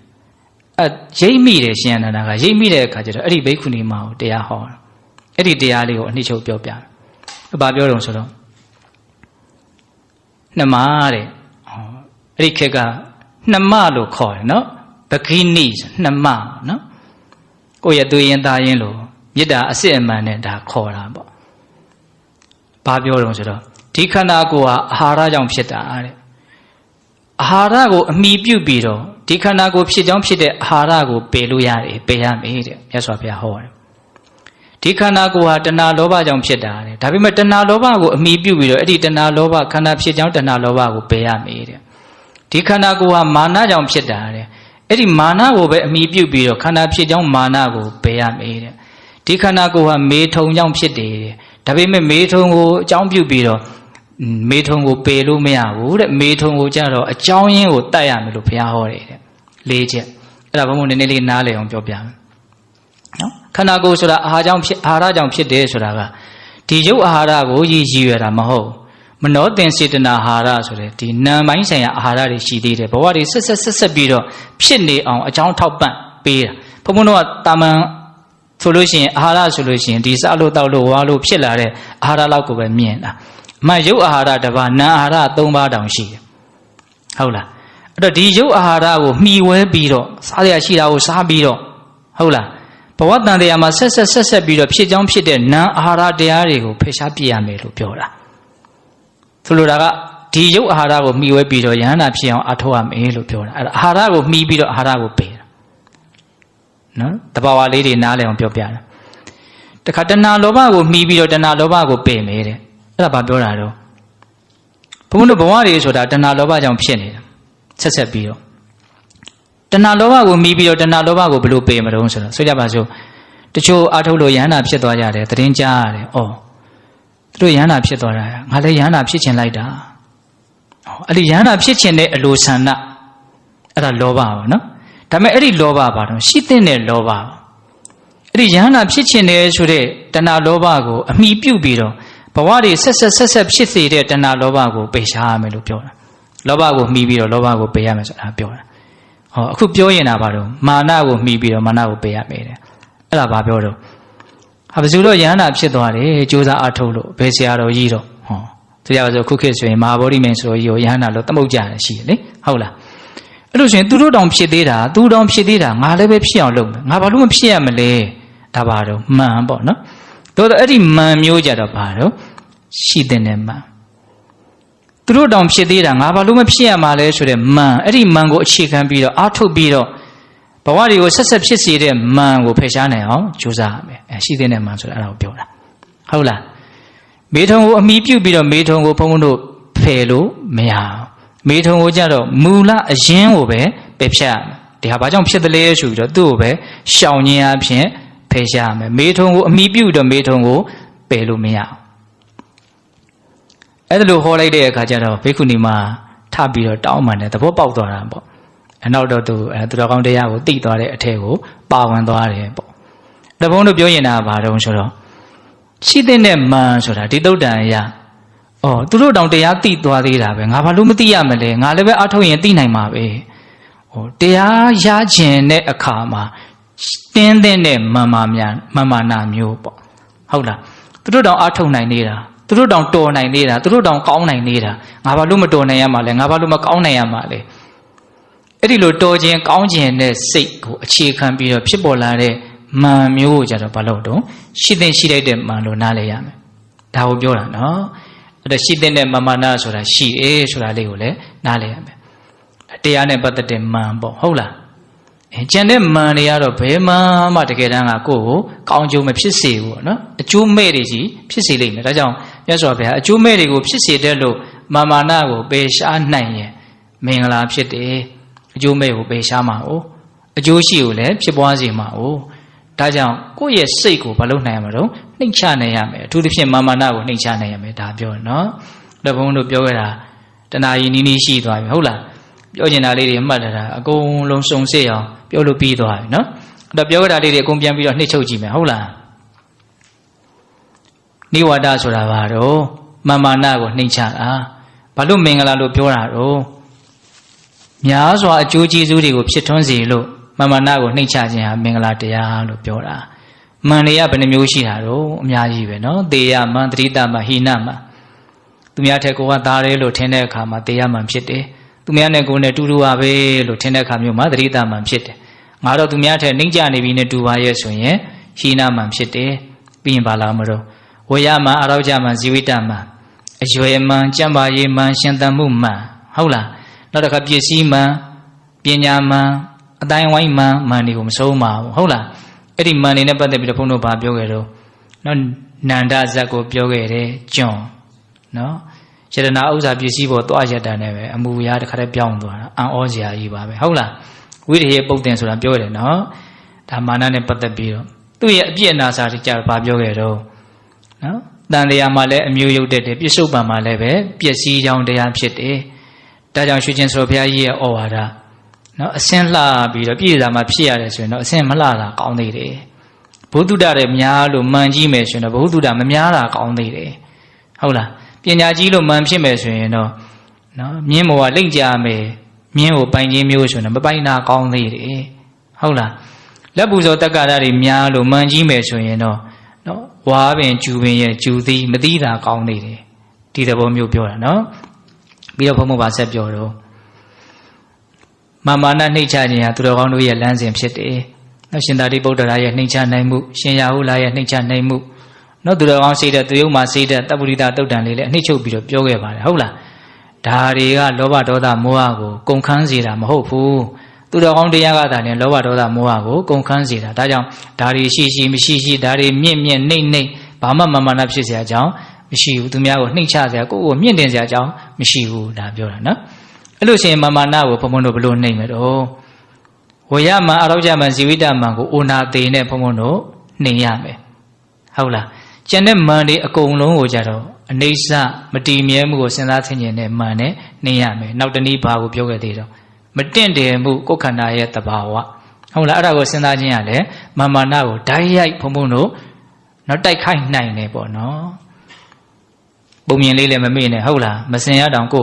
ရိပ်မိတယ်ရှင်အနန္ဒာကရိပ်မိတဲ့အခါကျတော့အဲ့ဒီဘိက္ခုနီမကိုတရားဟောတာအဲ့ဒီတရားလေးကိုအနှစ်ချုပ်ပြောပြတယ်ဘာပြောတုံးဆိုတော့နှမတဲ့အဲ့ဒီခေတ်ကနှမလို့ခေါ်တယ်နော်ဘဂိနိနှမနော်ကိုယ့်ရဲ့သူရင်သားရင်လို့မေတ္တာအစစ်အမှန်နဲ့ဒါခေါ်တာပေါ့ဘာပြောတုံးဆိုတော့ဒီခန္ဓာကိုယ်ဟာအာဟာရကြောင့်ဖြစ်တာတဲ့အာဟာရကိုအမိပြုတ်ပြီးတော့ဒီခန္ဓာကိုယ်ဖြစ်ကြောင်းဖြစ်တဲ့အာဟာရကိုပယ်လို့ရတယ်ပယ်ရမယ်တဲ့မြတ်စွာဘုရားဟောတယ်ဒီခန္ဓာကိုယ်ဟာတဏှာလောဘကြောင့်ဖြစ်တာတဲ့ဒါပေမဲ့တဏှာလောဘကိုအမိပြုတ်ပြီးတော့အဲ့ဒီတဏှာလောဘခန္ဓာဖြစ်ကြောင်းတဏှာလောဘကိုပယ်ရမယ်တဲ့ဒီခန္ဓာကိုယ်ဟာမာနကြောင့်ဖြစ်တာတဲ့အဲ့ဒီမာနကိုပဲအမိပြုတ်ပြီးတော့ခန္ဓာဖြစ်ကြောင်းမာနကိုပယ်ရမယ်တဲ့ဒီခန္ဓာကိုယ်ဟာမေထုံကြောင့်ဖြစ်တယ်တဲ့ဒါပေမဲ့မေထုံကိုအကြောင်းပြုပြီးတော့မေထုံကိုပယ်လို့မရဘူးတဲ့မေထုံကိုကြတော့အကြောင်းရင်းကိုတတ်ရမယ်လို့ဘုရားဟောတယ်တဲ့၄ချက်အဲ့ဒါဘုံဘုံနည်းနည်းလေးနားလည်အောင်ပြောပြမယ်နော်ခန္ဓာကိုယ်ဆိုတာအာဟာရကြောင့်ဖြစ်တယ်ဆိုတာကဒီရုပ်အာဟာရကိုရည်ရွယ်တာမဟုတ်မနောသင်စေတနာအာဟာရဆိုတဲ့ဒီနာမ်ပိုင်းဆိုင်ရာအာဟာရတွေရှိသေးတယ်ဘဝတွေဆက်ပြီးတော့ဖြစ်နေအောင်အကြောင်းထောက်ပံ့ပေးတာဘုံဘုံတို့ကတာမန်ဆိုလို့ရှိရင်အာဟာရဆိုလို့ရှိရင်ဒီစားလို့တောက်လို့ဝါလို့ဖြစ်လာတဲ့အာဟာရလောက်ကိုပဲမြင်တာအမှရုပ်အာဟာရတစ်ပါးနာမ်အာဟာရ၃ပါးတောင်ရှိတယ်ဟုတ်လားအဲ့တော့ဒီရုပ်အာဟာရကိုမှီဝဲပြီးတော့စားရရှိတာကိုစားပြီးတော့ဟုတ်လားဘဝတန်တရားမှာဆက်ပြီးတော့ဖြစ်ကြောင်းဖြစ်တဲ့နာမ်အာဟာရတရားတွေကိုဖယ်ရှားပြရမယ်လို့ပြောတာဆိုလိုတာကဒီရုပ်အာဟာရကိုမှီဝဲပြီးတော့ယန္တာဖြစ်အောင်အထောက်ရမယ်လို့ပြောတာအဲ့ဒါအာဟာရကိုမှီပြီးတော့အာဟာရကိုပယ်တာနော်တဘာဝလေးတွေနားလည်အောင်ပြောပြတာတခါတဏှာလောဘကိုမှီပြီးတော့တဏှာလောဘကိုပယ်မယ်တဲ့အဲ့ဒါဘာပြောတာတော့ဘုန်းတို့ဘဝတွေဆိုတာတဏှာလောဘကြောင့်ဖြစ်နေတာဆက်ပြီးတော့တဏှာလောဘကိုမှီပြီးတော့တဏှာလောဘကိုဘယ်လိုပယ်မလို့ဆိုတော့ဆိုကြပါစို့တချို့အားထုတ်လို့ယန္တာဖြစ်သွားကြတယ်သတင်းကြားရတယ်ဩသူတို့ယန္တာဖြစ်သွားတာငါလည်းယန္တာဖြစ်ချင်လိုက်တာအဲ့ဒီယန္တာဖြစ်ချင်တဲ့အလိုဆန္ဒအဲ့ဒါလောဘပါနော်ဒါပေမဲ့အဲ့ဒီလောဘပါတော့ရှိတဲ့လောဘအဲ့ဒီယန္တာဖြစ်ချင်တယ်ဆိုတဲ့တဏှာလောဘကိုအမိပြုတ်ပြီးတော့ဘဝတွေဆက်ဖြစ်စေတဲ့တဏှာလောဘကိုပယ်ရှားရမယ်လို့ပြောတာလောဘကိုမှီပြီးတော့လောဘကိုပယ်ရမယ်ဆိုတာပြောတာဟောအခုပြောရင်တာဘာလို့မာနကိုမှီပြီးတော့မာနကိုပယ်ရမယ်တဲ့အဲ့ဒါဘာပြောတော့ဟာဘယ်သူတော့ယန္တာဖြစ်သွားတယ်ကြိုးစားအားထုတ်လို့ဘယ်ဆရာတော်ကြီးတော့ဟော တရားဆိုခုခေတ်ဆိုရင်မဟာဗောဓိမင်းဆိုရောယဟန္တာလို့သမုတ်ကြတယ်ရှိတယ်လေဟုတ်လားအဲ့လိုဆိုရင်သူတို့တောင်ဖြစ်သေးတာသူတောင်ဖြစ်သေးတာငါလည်းပဲဖြစ်အောင်လုပ်မယ်ငါဘာလို့မဖြစ်ရမလဲဒါပါတော့မှန်ပေါ့နော်တို့တော့အဲ့ဒီမှန်မျိုးကြတော့ဘာတော့ရှိတဲ့နဲ့မှန်သူတို့တောင်ဖြစ်သေးတာငါဘာလို့မဖြစ်ရမှာလဲဆိုတဲ့မှန်အဲ့ဒီမှန်ကိုအခြေခံပြီးတော့အားထုတ်ပြီးတော့ဘဝတွေကိုဆက်ဆက်ဖြစ်စေတဲ့မှန်ကိုဖယ်ရှားနိုင်အောင်ကြိုးစားရမယ်ရှိတဲ့နဲ့မှန်ဆိုတာအဲ့ဒါကိုပြောတာဟုတ်လားမေထုံကိုအမိပြုတ်ပြီးတော့မေထုံကိုဘုန်းဘုန်းတို့ဖယ်လို့မရအောင်မေထုံကိုကြတော့မူလအရင်ကိုပဲပယ်ဖြတ်ရမယ်ဒီဟာဘာကြောင့်ဖြစ်တယ်လဲဆိုပြီးတော့သူ့ကိုပဲရှောင်ခြင်းအဖြစ်ဖယ်ရှားရမယ်မေထုံကိုအမိပြုတ်တော့မေထုံကိုပယ်လို့မရအောင်အဲ့ဒါလိုဟောလိုက်တဲ့အခါကျတော့ဘိက္ခုနီမထပြီးတော့တောင်းပန်တယ်သဘောပေါက်သွားတာပေါ့အနောက်တော့သူတော်ကောင်းတရားကိုသိသွားတဲ့အထက်ကိုပါဝင်သွားတယ်ပေါ့တဘုံတို့ပြောရင်တာဘာတုံးဆိုတော့ရှိတဲ့နဲ့မှန်ဆိုတာဒီသုတ်တန်အရာသူတို့တောင်တရားသိသွားသေးတာပဲငါဘာလို့မသိရမလဲငါလည်းပဲအထုတ်ရင်သိနိုင်မှာပဲတရားရခြင်းတဲ့အခါမှာတင်းတဲ့နဲ့မှန်မာနာမျိုးပေါ့ဟုတ်လားသူတို့တောင်အထုတ်နိုင်နေတာသူတို့တောင်တော်နိုင်နေတာသူတို့တောင်ကောင်းနိုင်နေတာငါဘာလို့မတော်နိုင်ရမှာလဲငါဘာလို့မကောင်းနိုင်ရမှာလဲအဲ့ဒီလိုတော်ခြင်းကောင်းခြင်းနဲ့စိတ်ကိုအခြေခံပြီးတော့ဖြစ်ပေါ်လာတဲ့မှန်မျိုးကိုကြတော့ဘာလို့တော့ရှိတဲ့ရှိလိုက်တဲ့မှန်လို့နားလဲရမယ်ဒါကိုပြောတာနော်အဲ့ဒါရှိတဲ့မှန်မာနာဆိုတာရှိတယ်ဆိုတာလေးကိုလည်းနားလဲရမယ်တရားနဲ့ပတ်သက်တဲ့မှန်ပေါ့ဟုတ်လားကျန်တဲ့မှန်တွေကတော့ဘယ်မှတကယ်တမ်းကကိုယ့်ကိုကောင်းကျိုးမဖြစ်စေဘူးနော်အကျိုးမဲ့တွေကြီးဖြစ်စေလိမ့်မယ်ဒါကြောင့်မြတ်စွာဘုရားအကျိုးမဲ့တွေကိုဖြစ်စေတဲ့လို့မာမာနကိုပယ်ရှားနိုင်ရင်မင်္ဂလာဖြစ်တယ်အကျိုးမဲ့ကိုပယ်ရှားမှာ哦အကျိုးရှိကိုလည်းဖြစ်ပွားစေမှာ哦ဒါကြောင့်ကိုယ့်ရဲ့စိတ်ကိုမလုပ်နိုင်ရမှာတော့နှိမ့်ချနိုင်ရမယ်အထူးသဖြင့်မာမာနကိုနှိမ့်ချနိုင်ရမယ်ဒါပြောနော်လက်ဘုန်းတို့ပြောခဲ့တာတဏှာကြီးနီးနီးရှိသွားပြီဟုတ်လားပြောချင်တာလေးတွေမှတ်တာအကုန်လုံးစုံစစ်အောင်ပြောလို့ပြီးသွားပြီနော်အဲ့တော့ပြောကြတာလေးတွေအကုန်ပြန်ပြီးတော့နှိမ့်ချုပ်ကြည့်မယ်ဟုတ်လားနိဝါဒဆိုတာဘာတော့မာမာနကိုနှိမ့်ချတာဘာလို့မင်္ဂလာလို့ပြောတာတော့များစွာအကျိုးကျေးဇူးတွေကိုဖြစ်ထွန်းစေလို့မာမာနကိုနှိမ့်ချခြင်းဟာမင်္ဂလာတရားလို့ပြောတာမန်တွေကဘယ်နှမျိုးရှိတာတော့အများကြီးပဲနော်တေယမန်တတိတမဟိနမသူများထက်ကိုကသားတယ်လို့ထင်တဲ့အခါမှာတေယမန်ဖြစ်တယ်သူများနဲ့ကိုယ်နဲ့တူတူပါပဲလို့ထင်တဲ့အခါမျိုးမှာတတိတမန်ဖြစ်တယ်ငါတော့သူများထက်နှိမ့်ကြနေပြီနဲ့တူပါရဲ့ဆိုရင်ဟိနမန်ဖြစ်တယ်ပြီးရင်ဘာလာမလို့ဝေယမန်အရောကြမန်ဇီဝိတမန်အရွယ်မန်ကြံ့ပါရေးမန်ရှင်သန်မှုမန်ဟုတ်လားနောက်တစ်ခါပစ္စည်းမန်ပညာမန်အတိုင်းဝိုင်းမန်တွေကိုမဆုံးပါဘူးဟုတ်လားအဲ့ဒီမန်နေနဲ့ပတ်သက်ပြီးတော့ဘုန်းတော်ဘာပြောခဲ့တော့နော်နန္ဒဇတ်ကိုပြောခဲ့တယ်ကျွန်းနော်ယတနာဥစ္စာပစ္စည်းပေါ်သွားရတာနဲ့ပဲအမူအရာတစ်ခါတည်းပြောင်းသွားတာအံ့ဩစရာကြီးပါပဲဟုတ်လားဝိရိယပုတ်တင်ဆိုတာပြောရတယ်နော်ဒါမာနနဲ့ပတ်သက်ပြီးတော့သူ့ရဲ့အပြည့်အနာစာတွေကြာဘာပြောခဲ့တော့နော်တန်တရားမှာလည်းအမျိုးရုပ်တက်တယ်ပြစ္ဆုတ်ပံမှာလည်းပဲပျက်စီးကြောင်းတရားဖြစ်တယ်ဒါကြောင့်ရွှေကျင်ဆိုဘုရားကြီးရဲ့ဩဝါဒနော်အစင်းလှပြီးတော့ပြည့်စုံမှာဖြစ်ရတယ်ဆိုရင်တော့အစင်းမလှတာကောင်းသေးတယ်ဘုဒ္ဓတရဲ့များလို့မှန်ကြီးမယ်ဆိုရင်တော့ဘုဒ္ဓမများတာကောင်းသေးတယ်ဟုတ်လားပညာကြီးလို့မှန်ဖြစ်မယ်ဆိုရင်တော့နော်မြင်းမောကလိမ့်ကြမယ်မြင်းကိုပိုင်ခြင်းမျိုးဆိုရင်မပိုင်တာကောင်းသေးတယ်ဟုတ်လားလက်ပူဇော်တက္ကရာတွေများလို့မှန်ကြီးမယ်ဆိုရင်တော့နော်ဝါပင်ကျူပင်ရဲ့ကျူသည်မသီးတာကောင်းသေးတယ်ဒီသဘောမျိုးပြောတာနော်ပြီးတော့ဘုံဘုံပါဆက်ပြောတော့မာမာနနှိမ့်ချခြင်းဟာသူတော်ကောင်းတို့ရဲ့လမ်းစဉ်ဖြစ်တယ်နော်ရှင်သာရိပုတ္တရာရဲ့နှိမ့်ချနိုင်မှုရှင်ရာဟုလာရဲ့နှိမ့်ချနိုင်မှုနော်သူတော်ကောင်းစိတ်တဲ့သူယုံမှာစိတ်တဲ့တပ္ပုရိသတုတ်တန်လေးလည်းအနှိမ့်ချုပ်ပြီးတော့ပြောခဲ့ပါတယ်ဟုတ်လားဒါတွေကလောဘဒေါသမောဟကိုကုန်ခန်းစေတာမဟုတ်ဘူးသူတော်ကောင်းတရားကသာလည်းလောဘဒေါသမောဟကိုကုန်ခန်းစေတာဒါကြောင့်ဒါတွေရှိရှိမရှိရှိဒါတွေမြင့်မြင့်နှိမ့်နှိမ့်ဘာမှမာနဖြစ်เสียအကြောင်းမရှိဘူးသူများကိုနှိမ့်ချเสียကိုယ့်ကိုမြင့်တင်เสียအကြောင်းမရှိဘူးဒါပြောတာနော်အဲ့လိုဆိုရင်မာနကိုဘုံဘုံတို့ဘလို့နှိမ့်မယ်တော့ဝေယမန်အရောကြမန်ဇီဝိတမန်ကိုအိုနာသေးနဲ့ဘုံဘုံတို့နှိမ့်ရမယ်ဟုတ်လားကျန်တဲ့မန်တွေအကုန်လုံးကိုကြတော့အနိစ္စမတည်မြဲမှုကိုစဉ်းစားသိမြင်တဲ့မန်နဲ့နှိမ့်ရမယ်နောက်တနည်းဘာကိုပြောခဲ့သေးတော့မတင့်တယ်မှုကိုယ်ခန္ဓာရဲ့သဘာဝဟုတ်လားအဲ့ဒါကိုစဉ်းစားခြင်းရလဲမာနကိုဓာတ်ရိုက်ဘုံဘုံတို့နော်တိုက်ခိုက်နိုင်တယ်ပေါ့နော်ပုံမြင်လေးလည်းမမေ့နဲ့ဟုတ်လားမစင်ရတောင်ကို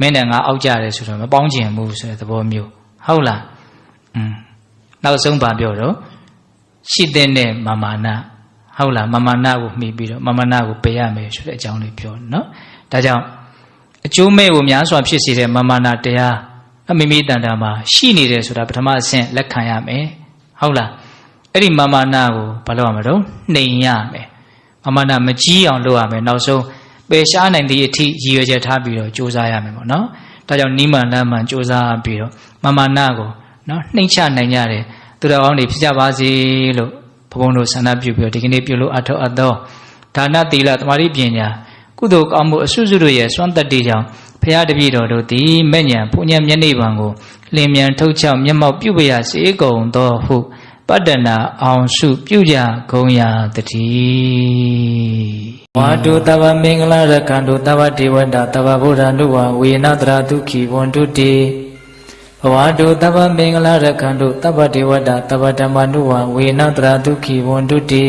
မင်းနဲ့ငါအောက်ကြတယ်ဆိုတော့မပေါင်းကျင်ဘူးဆိုတဲ့သဘောမျိုးဟုတ်လားနောက်ဆုံးပါပြောတော့ရှိတဲ့မာနဟုတ်လားမာနကိုမှီပြီးတော့မာနကိုပယ်ရမယ်ဆိုတဲ့အကြောင်းလေးပြောနော် ဒါကြောင့်အကျိုးမဲ့ကိုများစွာဖြစ်စေတဲ့မာမာနာတရားအမိမိတန်တာမှာရှိနေတယ်ဆိုတာပထမအဆင့်လက်ခံရမယ်ဟုတ်လားအဲ့ဒီမာမာနာကိုဘာလုပ်ရမလဲတော့နှိမ်ရမယ်မာမာနာမကြီးအောင်လုပ်ရမယ်နောက်ဆုံးပယ်ရှားနိုင်သည့်အထိရည်ရွယ်ချက်ထားပြီးတော့ကြိုးစားရမယ်ပေါ့နော်ဒါကြောင့်နိမန်လမ်းမှန်ကြိုးစားပြီးတော့မာမာနာကိုနော်နှိမ်ချနိုင်ကြတယ်သူတော်ကောင်းတွေဖြစ်ကြပါစေလို့ဘုန်းဘုန်းတို့ဆန္ဒပြုပြီးတော့ဒီကနေ့ပြုလို့အထောက်အသောဒါနသီလသမာဓိပညာကုသိုလ်ကောင်းမှုအစွတ်စွတ်တို့ရဲ့စွမ်းတတ္တိကြောင့်ဖရာတပည့်တော်တို့သည်မဲ့ညာဘုညံမျက်နှိပ်ပံကိုလင်းမြန်ထုတ်ချောက်မျက်မှောက်ပြုပရစေကုန်သောဟုပတ္တနာအောင်စုပြုကြကုန်ရာတည်းဝါတုတဗ္ဗမင်္ဂလာရခန္တုတဗ္ဗဒေဝတာတဗ္ဗဗုဒ္ဓ ानु ဝဝေနတရာဒုက္ခိဝန္တုတိဝါတုတဗ္ဗမင်္ဂလာရခန္တုတဗ္ဗဒေဝတာတဗ္ဗဓမ္မ ानु ဝဝေနတရာဒုက္ခိဝန္တုတိ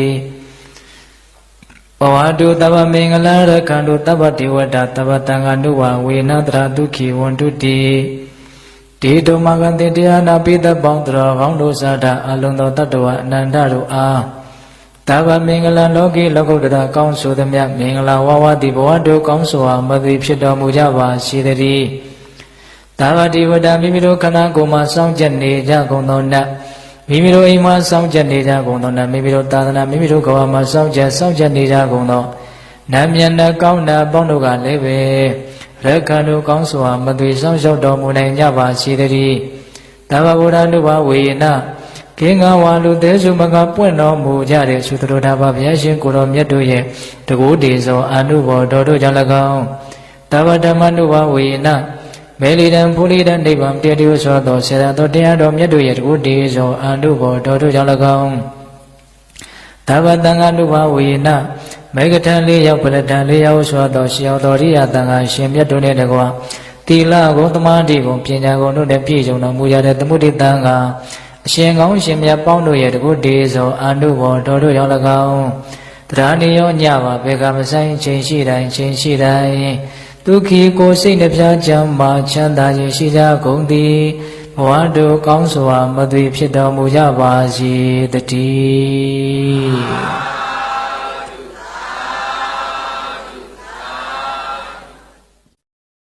ဝါတုတဗ္ဗမင်္ဂလာရခန္တုတဗ္ဗဒေဝတာတဗ္ဗသံဃာ ानु ဝဝေနတရာဒုက္ခိဝန္တုတိဒေတုမဂံတေတရားနာပိသပေါင်းတော်ကောင်းတို့စာဒအလုံးသောတတ္တဝအနန္တတို့အားတဗ္ဗမင်္ဂလံလောကီလောကုတ္တရာကောင်းဆိုသမျှမင်္ဂလာဝဝတိဘဝတို့ကောင်းစွာမသိဖြစ်တော်မူကြပါစေတည်းတဗ္ဗတိဝတ္တမိမိတို့ခန္ဓာကိုယ်မှာစောင့်ကြနေကြကုန်သောနတ်မိမိတို့အိမ်မှာစောင့်ကြနေကြကုန်သောနတ်မိမိတို့သာသနာမိမိတို့ကဘာမှာစောင့်ကြနေကြကုန်သောနတ်မြတ်နဲ့ကောင်းတာပေါင်းတို့ကလည်းပဲရက္ခဏုကောင်းစွာမသွေဆောင်လျှောက်တော်မူနိုင်ကြပါစေတည်းတဗ္ဗဗုဒ္ဓ ानु ဘဝေနကိင္ဃဝါလူသေးစုမကပွင့်တော်မူကြတဲ့သုတ္တရဘဘုရားရှင်ကိုတော်မြတ်တို့ရဲ့တကူတေဇောအနုဘောတော်တို့ကြောင့်၎င်းတဗ္ဗဓမ္မ ानु ဘဝေနမေလီတံဖူလီတံနိဗ္ဗာန်တည်တည်ဆိုသောဆေရသောတရားတော်မြတ်တို့ရဲ့တကူတေဇောအနုဘောတော်တို့ကြောင့်၎င်းတဗ္ဗသံဃာ ानु ဘဝေနမေဂထံလေးရောက်ပလထံလေးရောက်ဆိုသောရှေယောတော်ရိယတန်ခါရှင်မြတ်တို့နဲ့တကွာတိလကိုသမာဓိကိုပညာကိုတို့နဲ့ပြည့်စုံတော်မူကြတဲ့သမုဒိတန်ခါအရှင်ကောင်းရှင်မြတ်ပေါင်းတို့ရဲ့တကုတေဇောအာနုဘောတော်တို့ရောက်၎င်းတရားနေရောညပါဘေကမဆိုင်ချိန်ရှိတိုင်းဒုက္ခိကိုစိတ်နှပြချမ်းမာချမ်းသာခြင်းရှိကြကုန်သည်ဘဝတို့ကောင်းစွာမသွေဖြစ်တော်မူကြပါစေတည်း